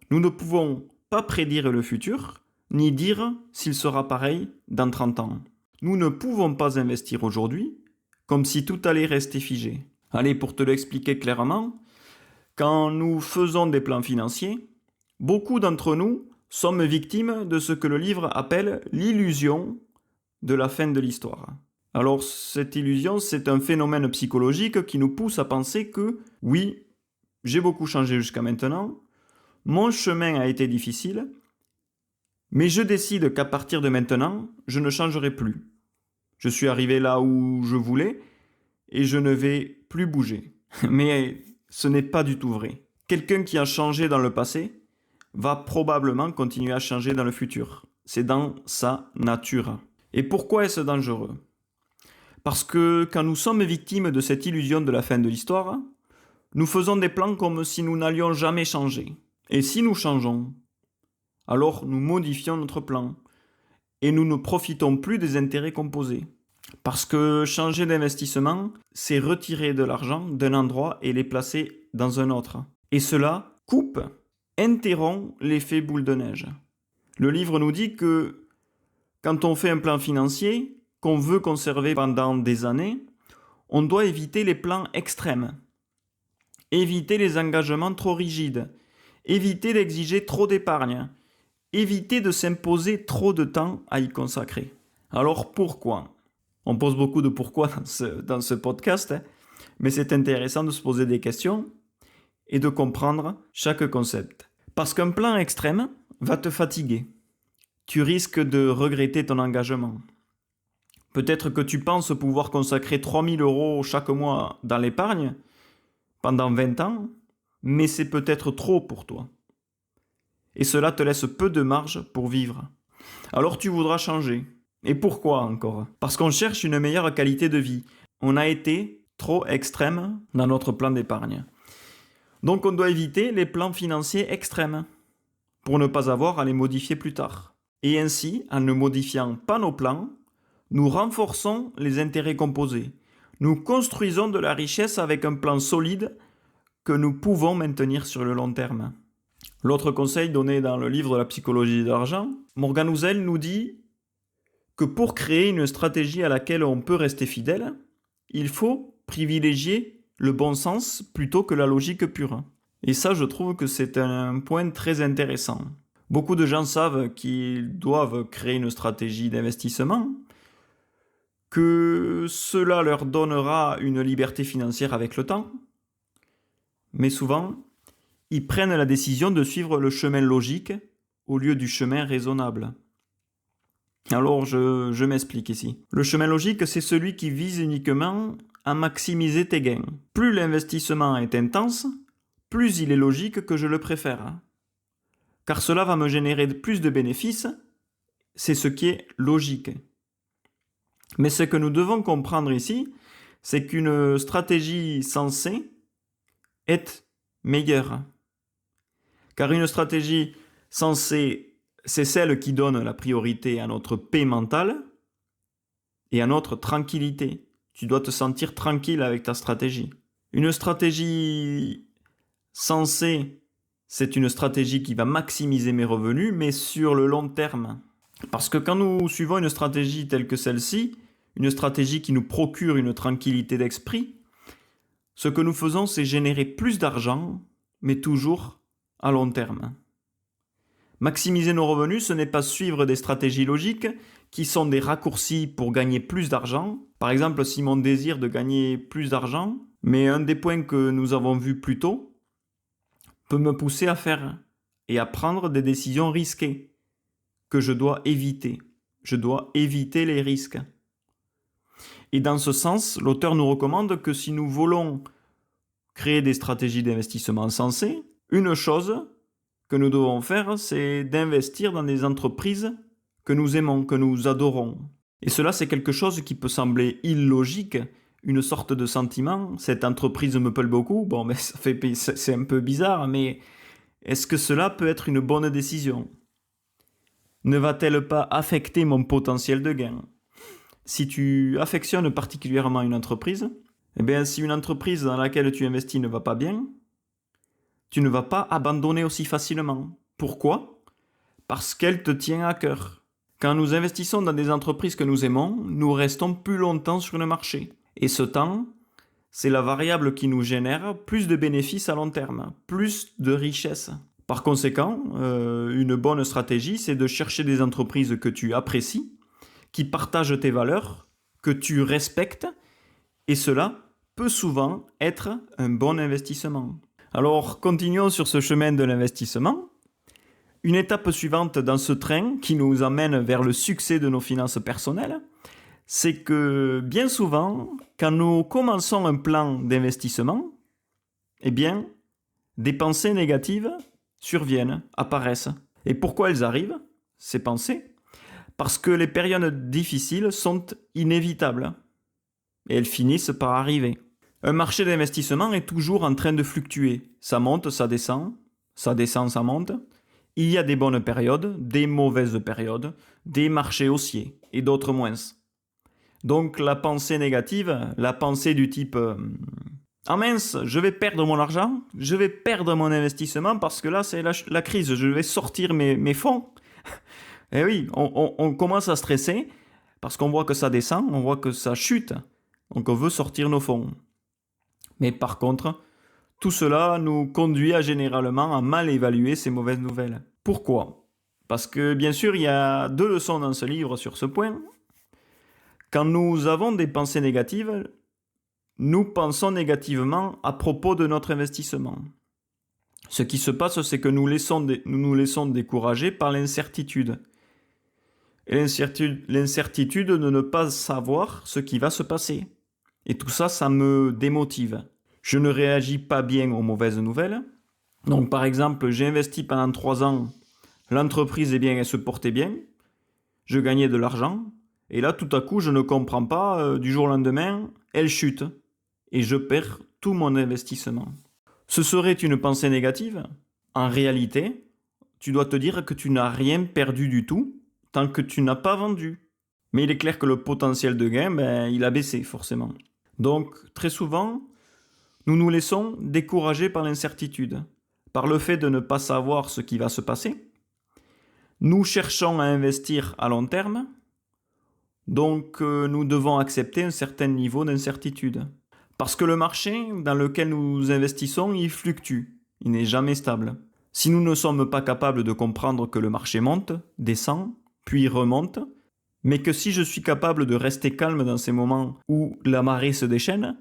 Nous ne pouvons pas prédire le futur, ni dire s'il sera pareil dans 30 ans. Nous ne pouvons pas investir aujourd'hui, comme si tout allait rester figé. Allez, pour te l'expliquer clairement, quand nous faisons des plans financiers, beaucoup d'entre nous sommes victimes de ce que le livre appelle l'illusion de la fin de l'histoire. Alors cette illusion, c'est un phénomène psychologique qui nous pousse à penser que oui, j'ai beaucoup changé jusqu'à maintenant, mon chemin a été difficile, mais je décide qu'à partir de maintenant, je ne changerai plus. Je suis arrivé là où je voulais et je ne vais plus bouger. Mais ce n'est pas du tout vrai. Quelqu'un qui a changé dans le passé va probablement continuer à changer dans le futur. C'est dans sa nature. Et pourquoi est-ce dangereux ? Parce que quand nous sommes victimes de cette illusion de la fin de l'histoire, nous faisons des plans comme si nous n'allions jamais changer. Et si nous changeons, alors nous modifions notre plan et nous ne profitons plus des intérêts composés. Parce que changer d'investissement, c'est retirer de l'argent d'un endroit et les placer dans un autre. Et cela coupe, interrompt l'effet boule de neige. Le livre nous dit que quand on fait un plan financier qu'on veut conserver pendant des années, on doit éviter les plans extrêmes, éviter les engagements trop rigides, éviter d'exiger trop d'épargne, éviter de s'imposer trop de temps à y consacrer. Alors pourquoi ? On pose beaucoup de pourquoi dans ce podcast, mais c'est intéressant de se poser des questions et de comprendre chaque concept. Parce qu'un plan extrême va te fatiguer. Tu risques de regretter ton engagement. Peut-être que tu penses pouvoir consacrer 3 000 € chaque mois dans l'épargne pendant 20 ans, mais c'est peut-être trop pour toi. Et cela te laisse peu de marge pour vivre. Alors tu voudras changer. Et pourquoi encore ? Parce qu'on cherche une meilleure qualité de vie. On a été trop extrême dans notre plan d'épargne. Donc on doit éviter les plans financiers extrêmes pour ne pas avoir à les modifier plus tard. Et ainsi, en ne modifiant pas nos plans, nous renforçons les intérêts composés. Nous construisons de la richesse avec un plan solide que nous pouvons maintenir sur le long terme. L'autre conseil donné dans le livre de la psychologie de l'argent, Morgan Housel nous dit que pour créer une stratégie à laquelle on peut rester fidèle, il faut privilégier le bon sens plutôt que la logique pure. Et ça, je trouve que c'est un point très intéressant. Beaucoup de gens savent qu'ils doivent créer une stratégie d'investissement, que cela leur donnera une liberté financière avec le temps, mais souvent, ils prennent la décision de suivre le chemin logique au lieu du chemin raisonnable. Alors, je m'explique ici. Le chemin logique, c'est celui qui vise uniquement à maximiser tes gains. Plus l'investissement est intense, plus il est logique que je le préfère. Car cela va me générer plus de bénéfices, c'est ce qui est logique. Mais ce que nous devons comprendre ici, c'est qu'une stratégie sensée est meilleure. Car une stratégie sensée, c'est celle qui donne la priorité à notre paix mentale et à notre tranquillité. Tu dois te sentir tranquille avec ta stratégie. Une stratégie sensée, c'est une stratégie qui va maximiser mes revenus, mais sur le long terme. Parce que quand nous suivons une stratégie telle que celle-ci, une stratégie qui nous procure une tranquillité d'esprit, Ce que nous faisons, c'est générer plus d'argent, mais toujours à long terme. Maximiser nos revenus, ce n'est pas suivre des stratégies logiques qui sont des raccourcis pour gagner plus d'argent. Par exemple, si mon désir de gagner plus d'argent, mais un des points que nous avons vus plus tôt, peut me pousser à faire et à prendre des décisions risquées que je dois éviter. Je dois éviter les risques. Et dans ce sens, l'auteur nous recommande que si nous voulons créer des stratégies d'investissement sensées, une chose que nous devons faire, c'est d'investir dans des entreprises que nous aimons, que nous adorons. Et cela, c'est quelque chose qui peut sembler illogique, une sorte de sentiment. Cette entreprise me plaît beaucoup. Bon, mais c'est un peu bizarre, mais est-ce que cela peut être une bonne décision? Ne va-t-elle pas affecter mon potentiel de gain? Si tu affectionnes particulièrement une entreprise, eh bien, si une entreprise dans laquelle tu investis ne va pas bien, tu ne vas pas abandonner aussi facilement. Pourquoi? Parce qu'elle te tient à cœur. Quand nous investissons dans des entreprises que nous aimons, nous restons plus longtemps sur le marché. Et ce temps, c'est la variable qui nous génère plus de bénéfices à long terme, plus de richesses. Par conséquent, une bonne stratégie, c'est de chercher des entreprises que tu apprécies, qui partagent tes valeurs, que tu respectes, et cela peut souvent être un bon investissement. Alors, continuons sur ce chemin de l'investissement. Une étape suivante dans ce train qui nous amène vers le succès de nos finances personnelles, c'est que bien souvent, quand nous commençons un plan d'investissement, eh bien, des pensées négatives surviennent, apparaissent. Et pourquoi elles arrivent, ces pensées? Parce que les périodes difficiles sont inévitables. Et elles finissent par arriver. Un marché d'investissement est toujours en train de fluctuer. Ça monte, ça descend, ça descend, ça monte. Il y a des bonnes périodes, des mauvaises périodes, des marchés haussiers et d'autres moins. Donc la pensée négative, la pensée du type ah mince, je vais perdre mon argent, je vais perdre mon investissement parce que là c'est la crise, je vais sortir mes fonds. Et oui, on commence à stresser parce qu'on voit que ça descend, on voit que ça chute. Donc on veut sortir nos fonds. Mais par contre, tout cela nous conduit généralement à mal évaluer ces mauvaises nouvelles. Pourquoi? Parce que bien sûr, il y a 2 leçons dans ce livre sur ce point. Quand nous avons des pensées négatives, nous pensons négativement à propos de notre investissement. Ce qui se passe, c'est que nous nous laissons décourager par l'incertitude. Et l'incertitude de ne pas savoir ce qui va se passer. Et tout ça, ça me démotive. Je ne réagis pas bien aux mauvaises nouvelles. Donc par exemple, j'ai investi pendant 3 ans, l'entreprise, eh bien, elle se portait bien, je gagnais de l'argent, et là tout à coup, je ne comprends pas, du jour au lendemain, elle chute, et je perds tout mon investissement. Ce serait une pensée négative? En réalité, tu dois te dire que tu n'as rien perdu du tout, tant que tu n'as pas vendu. Mais il est clair que le potentiel de gain, il a baissé forcément. Donc, très souvent, nous nous laissons décourager par l'incertitude, par le fait de ne pas savoir ce qui va se passer. Nous cherchons à investir à long terme, donc nous devons accepter un certain niveau d'incertitude. Parce que le marché dans lequel nous investissons, il fluctue, il n'est jamais stable. Si nous ne sommes pas capables de comprendre que le marché monte, descend, puis remonte, mais que si je suis capable de rester calme dans ces moments où la marée se déchaîne,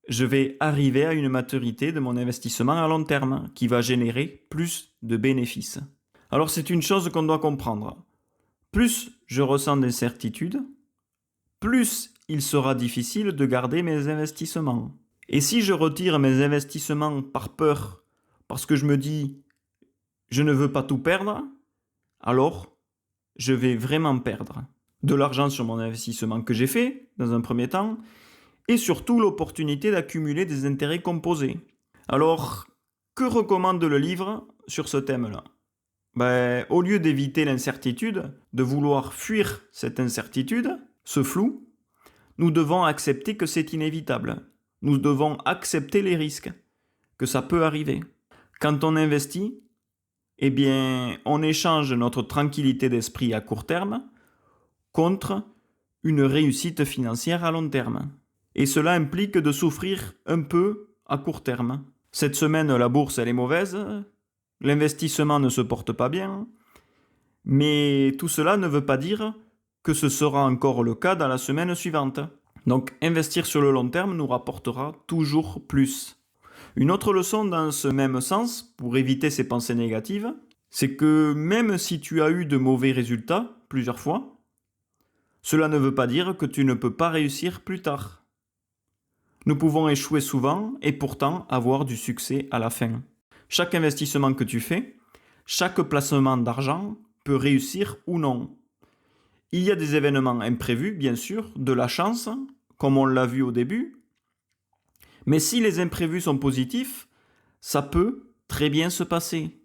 je vais arriver à une maturité de mon investissement à long terme qui va générer plus de bénéfices. Alors c'est une chose qu'on doit comprendre. Plus je ressens d'incertitude, plus il sera difficile de garder mes investissements. Et si je retire mes investissements par peur, parce que je me dis je ne veux pas tout perdre, alors je vais vraiment perdre de l'argent sur mon investissement que j'ai fait dans un premier temps, et surtout l'opportunité d'accumuler des intérêts composés. Alors, que recommande le livre sur ce thème-là? Au lieu d'éviter l'incertitude, de vouloir fuir cette incertitude, ce flou, nous devons accepter que c'est inévitable. Nous devons accepter les risques, que ça peut arriver. Quand on investit, eh bien, on échange notre tranquillité d'esprit à court terme contre une réussite financière à long terme. Et cela implique de souffrir un peu à court terme. Cette semaine, la bourse, elle est mauvaise, l'investissement ne se porte pas bien, mais tout cela ne veut pas dire que ce sera encore le cas dans la semaine suivante. Donc investir sur le long terme nous rapportera toujours plus. Une autre leçon dans ce même sens, pour éviter ces pensées négatives, c'est que même si tu as eu de mauvais résultats plusieurs fois, cela ne veut pas dire que tu ne peux pas réussir plus tard. Nous pouvons échouer souvent et pourtant avoir du succès à la fin. Chaque investissement que tu fais, chaque placement d'argent peut réussir ou non. Il y a des événements imprévus, bien sûr, de la chance, comme on l'a vu au début, mais si les imprévus sont positifs, ça peut très bien se passer.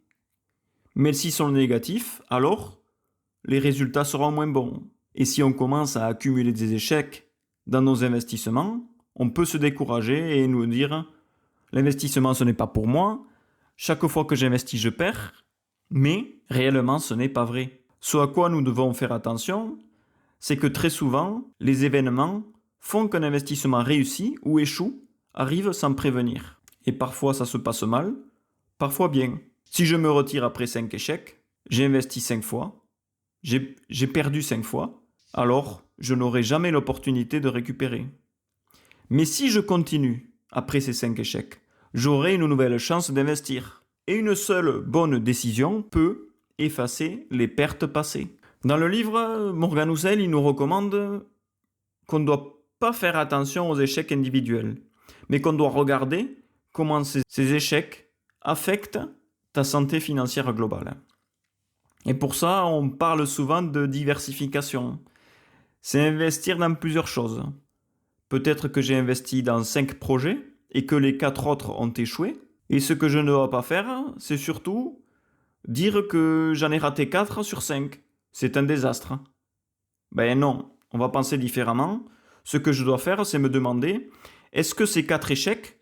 Mais s'ils sont négatifs, alors les résultats seront moins bons. Et si on commence à accumuler des échecs dans nos investissements, on peut se décourager et nous dire « l'investissement ce n'est pas pour moi, chaque fois que j'investis je perds », mais réellement ce n'est pas vrai. Ce à quoi nous devons faire attention, c'est que très souvent, les événements font qu'un investissement réussi ou échoue arrive sans prévenir. Et parfois ça se passe mal, parfois bien. Si je me retire après 5 échecs, j'ai investi 5 fois, j'ai perdu 5 fois, alors je n'aurai jamais l'opportunité de récupérer. Mais si je continue après ces 5 échecs, j'aurai une nouvelle chance d'investir. Et une seule bonne décision peut effacer les pertes passées. Dans le livre, Morgan Housel, il nous recommande qu'on ne doit pas faire attention aux échecs individuels, mais qu'on doit regarder comment ces échecs affectent ta santé financière globale. Et pour ça, on parle souvent de diversification. C'est investir dans plusieurs choses. Peut-être que j'ai investi dans 5 projets et que les 4 autres ont échoué. Et ce que je ne dois pas faire, c'est surtout dire que j'en ai raté 4 sur 5. C'est un désastre. Ben non, on va penser différemment. Ce que je dois faire, c'est me demander, est-ce que ces 4 échecs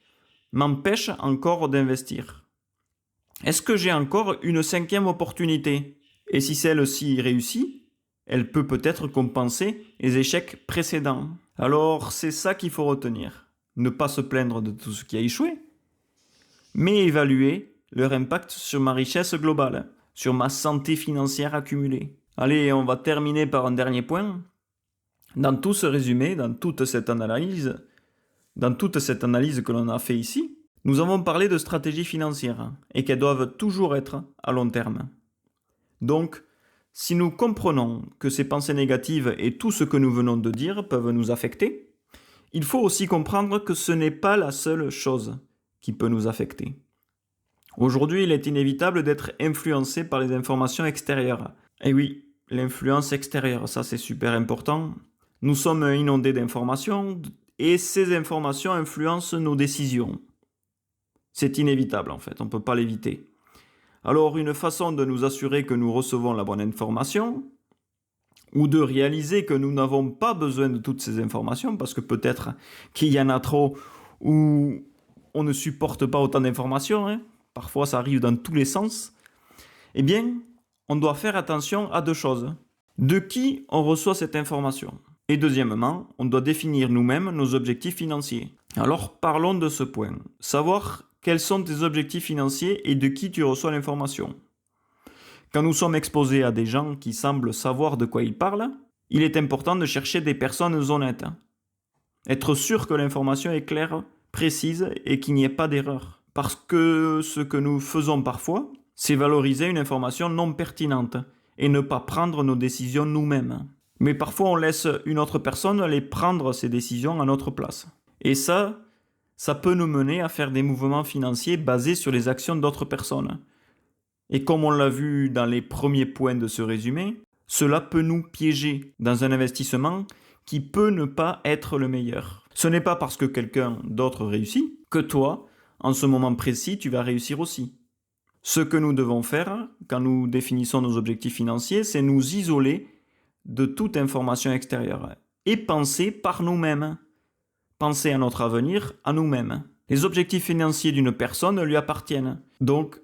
m'empêchent encore d'investir? Est-ce que j'ai encore une 5e opportunité? Et si celle-ci réussit, elle peut peut-être compenser les échecs précédents. Alors c'est ça qu'il faut retenir. Ne pas se plaindre de tout ce qui a échoué, mais évaluer leur impact sur ma richesse globale, sur ma santé financière accumulée. Allez, on va terminer par un dernier point. Dans tout ce résumé, dans toute cette analyse que l'on a fait ici, nous avons parlé de stratégies financières et qu'elles doivent toujours être à long terme. Donc, si nous comprenons que ces pensées négatives et tout ce que nous venons de dire peuvent nous affecter, il faut aussi comprendre que ce n'est pas la seule chose qui peut nous affecter. Aujourd'hui, il est inévitable d'être influencé par les informations extérieures. Et oui, l'influence extérieure, ça c'est super important. Nous sommes inondés d'informations et ces informations influencent nos décisions. C'est inévitable en fait, on ne peut pas l'éviter. Alors une façon de nous assurer que nous recevons la bonne information, ou de réaliser que nous n'avons pas besoin de toutes ces informations, parce que peut-être qu'il y en a trop, ou on ne supporte pas autant d'informations, parfois ça arrive dans tous les sens, eh bien, on doit faire attention à 2 choses. De qui on reçoit cette information? Et deuxièmement, on doit définir nous-mêmes nos objectifs financiers. Alors parlons de ce point. Savoir quels sont tes objectifs financiers et de qui tu reçois l'information. Quand nous sommes exposés à des gens qui semblent savoir de quoi ils parlent, il est important de chercher des personnes honnêtes. Être sûr que l'information est claire, précise et qu'il n'y ait pas d'erreur. Parce que ce que nous faisons parfois, c'est valoriser une information non pertinente et ne pas prendre nos décisions nous-mêmes. Mais parfois on laisse une autre personne aller prendre ces décisions à notre place. Et ça peut nous mener à faire des mouvements financiers basés sur les actions d'autres personnes. Et comme on l'a vu dans les premiers points de ce résumé, cela peut nous piéger dans un investissement qui peut ne pas être le meilleur. Ce n'est pas parce que quelqu'un d'autre réussit que toi, en ce moment précis, tu vas réussir aussi. Ce que nous devons faire quand nous définissons nos objectifs financiers, c'est nous isoler de toute information extérieure et penser par nous-mêmes. Penser à notre avenir, à nous-mêmes. Les objectifs financiers d'une personne lui appartiennent. Donc,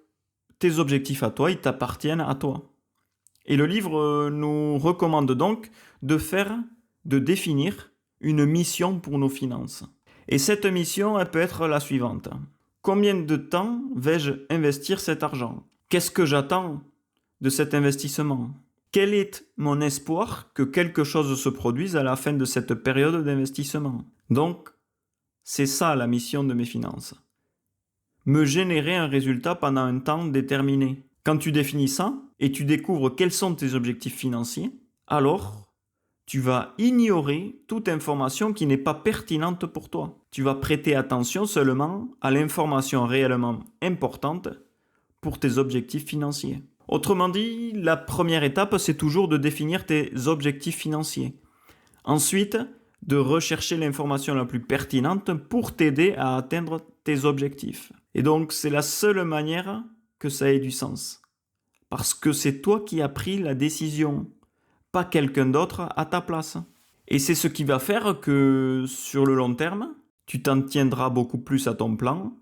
tes objectifs à toi, ils t'appartiennent à toi. Et le livre nous recommande donc de définir une mission pour nos finances. Et cette mission, elle peut être la suivante. Combien de temps vais-je investir cet argent? Qu'est-ce que j'attends de cet investissement? Quel est mon espoir que quelque chose se produise à la fin de cette période d'investissement? Donc, c'est ça la mission de mes finances. Me générer un résultat pendant un temps déterminé. Quand tu définis ça et tu découvres quels sont tes objectifs financiers, alors tu vas ignorer toute information qui n'est pas pertinente pour toi. Tu vas prêter attention seulement à l'information réellement importante pour tes objectifs financiers. Autrement dit, la première étape, c'est toujours de définir tes objectifs financiers. Ensuite, de rechercher l'information la plus pertinente pour t'aider à atteindre tes objectifs. Et donc, c'est la seule manière que ça ait du sens. Parce que c'est toi qui as pris la décision, pas quelqu'un d'autre à ta place. Et c'est ce qui va faire que, sur le long terme, tu t'en tiendras beaucoup plus à ton plan,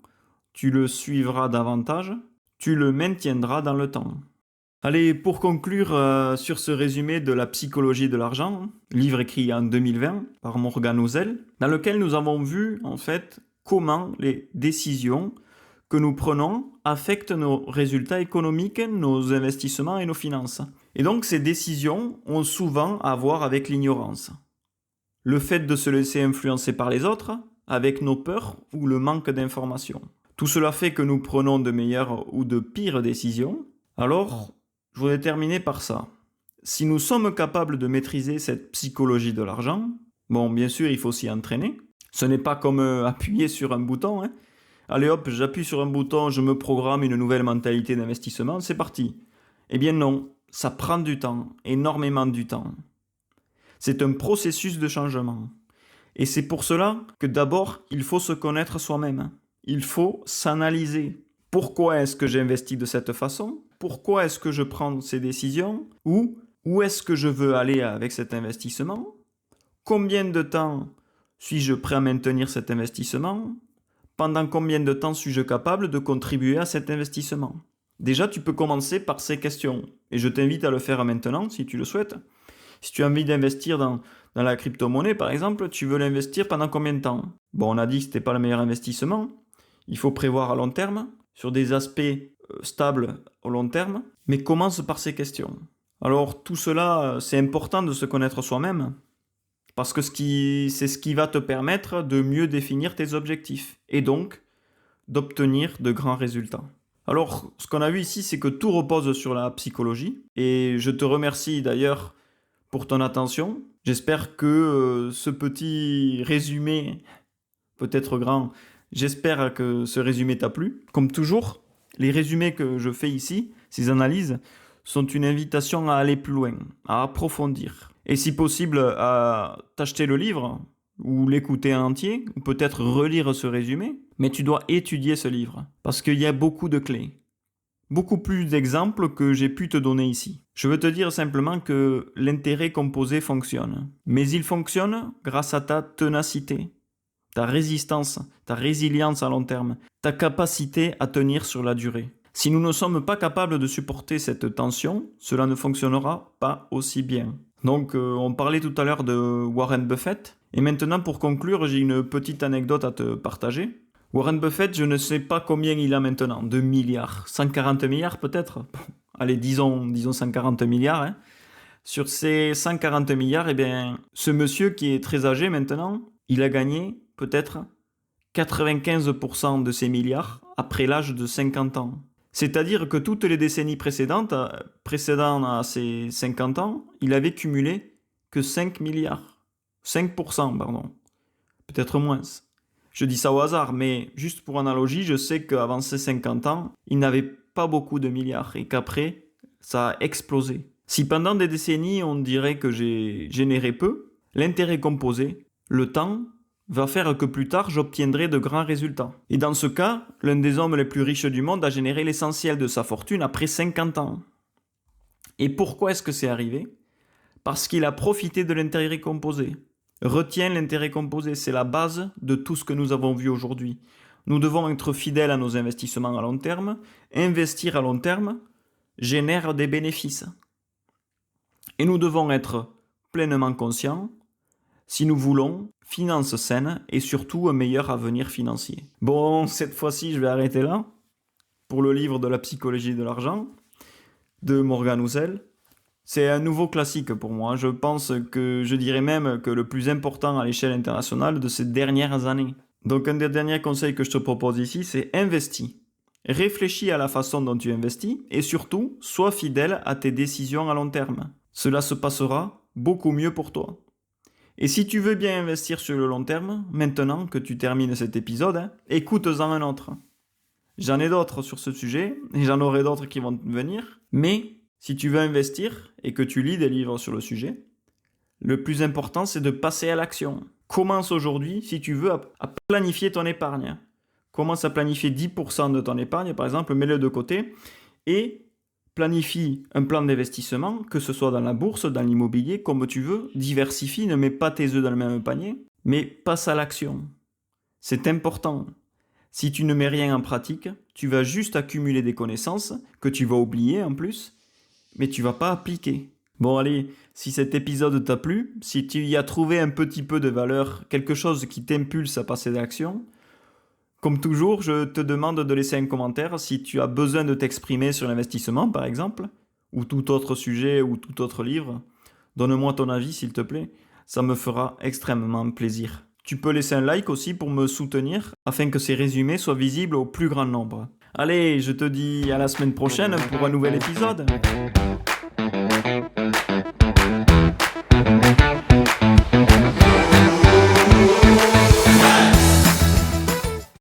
tu le suivras davantage, tu le maintiendras dans le temps. Allez, pour conclure sur ce résumé de la psychologie de l'argent, livre écrit en 2020 par Morgan Housel, dans lequel nous avons vu en fait comment les décisions que nous prenons affectent nos résultats économiques, nos investissements et nos finances. Et donc ces décisions ont souvent à voir avec l'ignorance. Le fait de se laisser influencer par les autres, avec nos peurs ou le manque d'informations. Tout cela fait que nous prenons de meilleures ou de pires décisions. Alors, je voudrais terminer par ça. Si nous sommes capables de maîtriser cette psychologie de l'argent, bon, bien sûr, il faut s'y entraîner. Ce n'est pas comme appuyer sur un bouton. Allez hop, j'appuie sur un bouton, je me programme une nouvelle mentalité d'investissement, c'est parti. Eh bien non, ça prend du temps, énormément du temps. C'est un processus de changement. Et c'est pour cela que d'abord, il faut se connaître soi-même. Il faut s'analyser. Pourquoi est-ce que j'investis de cette façon? Pourquoi est-ce que je prends ces décisions? Où est-ce que je veux aller avec cet investissement? Combien de temps suis-je prêt à maintenir cet investissement? Pendant combien de temps suis-je capable de contribuer à cet investissement? Déjà, tu peux commencer par ces questions. Et je t'invite à le faire maintenant, si tu le souhaites. Si tu as envie d'investir dans la crypto-monnaie, par exemple, tu veux l'investir pendant combien de temps? Bon, on a dit que ce n'était pas le meilleur investissement. Il faut prévoir à long terme, sur des aspects stables au long terme. Mais commence par ces questions. Alors, tout cela, c'est important de se connaître soi-même. Parce que c'est ce qui va te permettre de mieux définir tes objectifs. Et donc, d'obtenir de grands résultats. Alors, ce qu'on a vu ici, c'est que tout repose sur la psychologie. Et je te remercie d'ailleurs pour ton attention. J'espère que ce petit résumé, peut-être grand, j'espère que ce résumé t'a plu. Comme toujours, les résumés que je fais ici, ces analyses, sont une invitation à aller plus loin, à approfondir. Et si possible, à t'acheter le livre, ou l'écouter en entier, ou peut-être relire ce résumé. Mais tu dois étudier ce livre, parce qu'il y a beaucoup de clés. Beaucoup plus d'exemples que j'ai pu te donner ici. Je veux te dire simplement que l'intérêt composé fonctionne. Mais il fonctionne grâce à ta ténacité, ta résistance, ta résilience à long terme, ta capacité à tenir sur la durée. Si nous ne sommes pas capables de supporter cette tension, cela ne fonctionnera pas aussi bien. Donc, on parlait tout à l'heure de Warren Buffett. Et maintenant, pour conclure, j'ai une petite anecdote à te partager. Warren Buffett, je ne sais pas combien il a maintenant, de milliards. 140 milliards peut-être? Bon, allez, disons 140 milliards. Sur ces 140 milliards, eh bien, ce monsieur qui est très âgé maintenant, il a gagné peut-être 95% de ces milliards après l'âge de 50 ans. C'est-à-dire que toutes les décennies précédentes à ses 50 ans, il avait cumulé que 5 milliards. 5%, pardon. Peut-être moins. Je dis ça au hasard, mais juste pour analogie, je sais qu'avant ses 50 ans, il n'avait pas beaucoup de milliards et qu'après, ça a explosé. Si pendant des décennies, on dirait que j'ai généré peu, l'intérêt composé, le temps, va faire que plus tard, j'obtiendrai de grands résultats. Et dans ce cas, l'un des hommes les plus riches du monde a généré l'essentiel de sa fortune après 50 ans. Et pourquoi est-ce que c'est arrivé? Parce qu'il a profité de l'intérêt composé. Retiens l'intérêt composé, c'est la base de tout ce que nous avons vu aujourd'hui. Nous devons être fidèles à nos investissements à long terme. Investir à long terme génère des bénéfices. Et nous devons être pleinement conscients, si nous voulons, finances saines et surtout un meilleur avenir financier. Bon, cette fois-ci, je vais arrêter là pour le livre de la psychologie de l'argent de Morgan Housel. C'est un nouveau classique pour moi. Je pense que je dirais même que le plus important à l'échelle internationale de ces dernières années. Donc un des derniers conseils que je te propose ici, c'est investis. Réfléchis à la façon dont tu investis et surtout, sois fidèle à tes décisions à long terme. Cela se passera beaucoup mieux pour toi. Et si tu veux bien investir sur le long terme, maintenant que tu termines cet épisode, écoute-en un autre. J'en ai d'autres sur ce sujet, et j'en aurai d'autres qui vont venir, mais si tu veux investir et que tu lis des livres sur le sujet, le plus important c'est de passer à l'action. Commence aujourd'hui, si tu veux, à planifier ton épargne. Commence à planifier 10% de ton épargne, par exemple, mets-le de côté, et planifie un plan d'investissement, que ce soit dans la bourse, dans l'immobilier, comme tu veux. Diversifie, ne mets pas tes œufs dans le même panier, mais passe à l'action. C'est important. Si tu ne mets rien en pratique, tu vas juste accumuler des connaissances, que tu vas oublier en plus, mais tu vas pas appliquer. Bon allez, si cet épisode t'a plu, si tu y as trouvé un petit peu de valeur, quelque chose qui t'impulse à passer à l'action, comme toujours, je te demande de laisser un commentaire si tu as besoin de t'exprimer sur l'investissement, par exemple, ou tout autre sujet ou tout autre livre. Donne-moi ton avis, s'il te plaît. Ça me fera extrêmement plaisir. Tu peux laisser un like aussi pour me soutenir, afin que ces résumés soient visibles au plus grand nombre. Allez, je te dis à la semaine prochaine pour un nouvel épisode.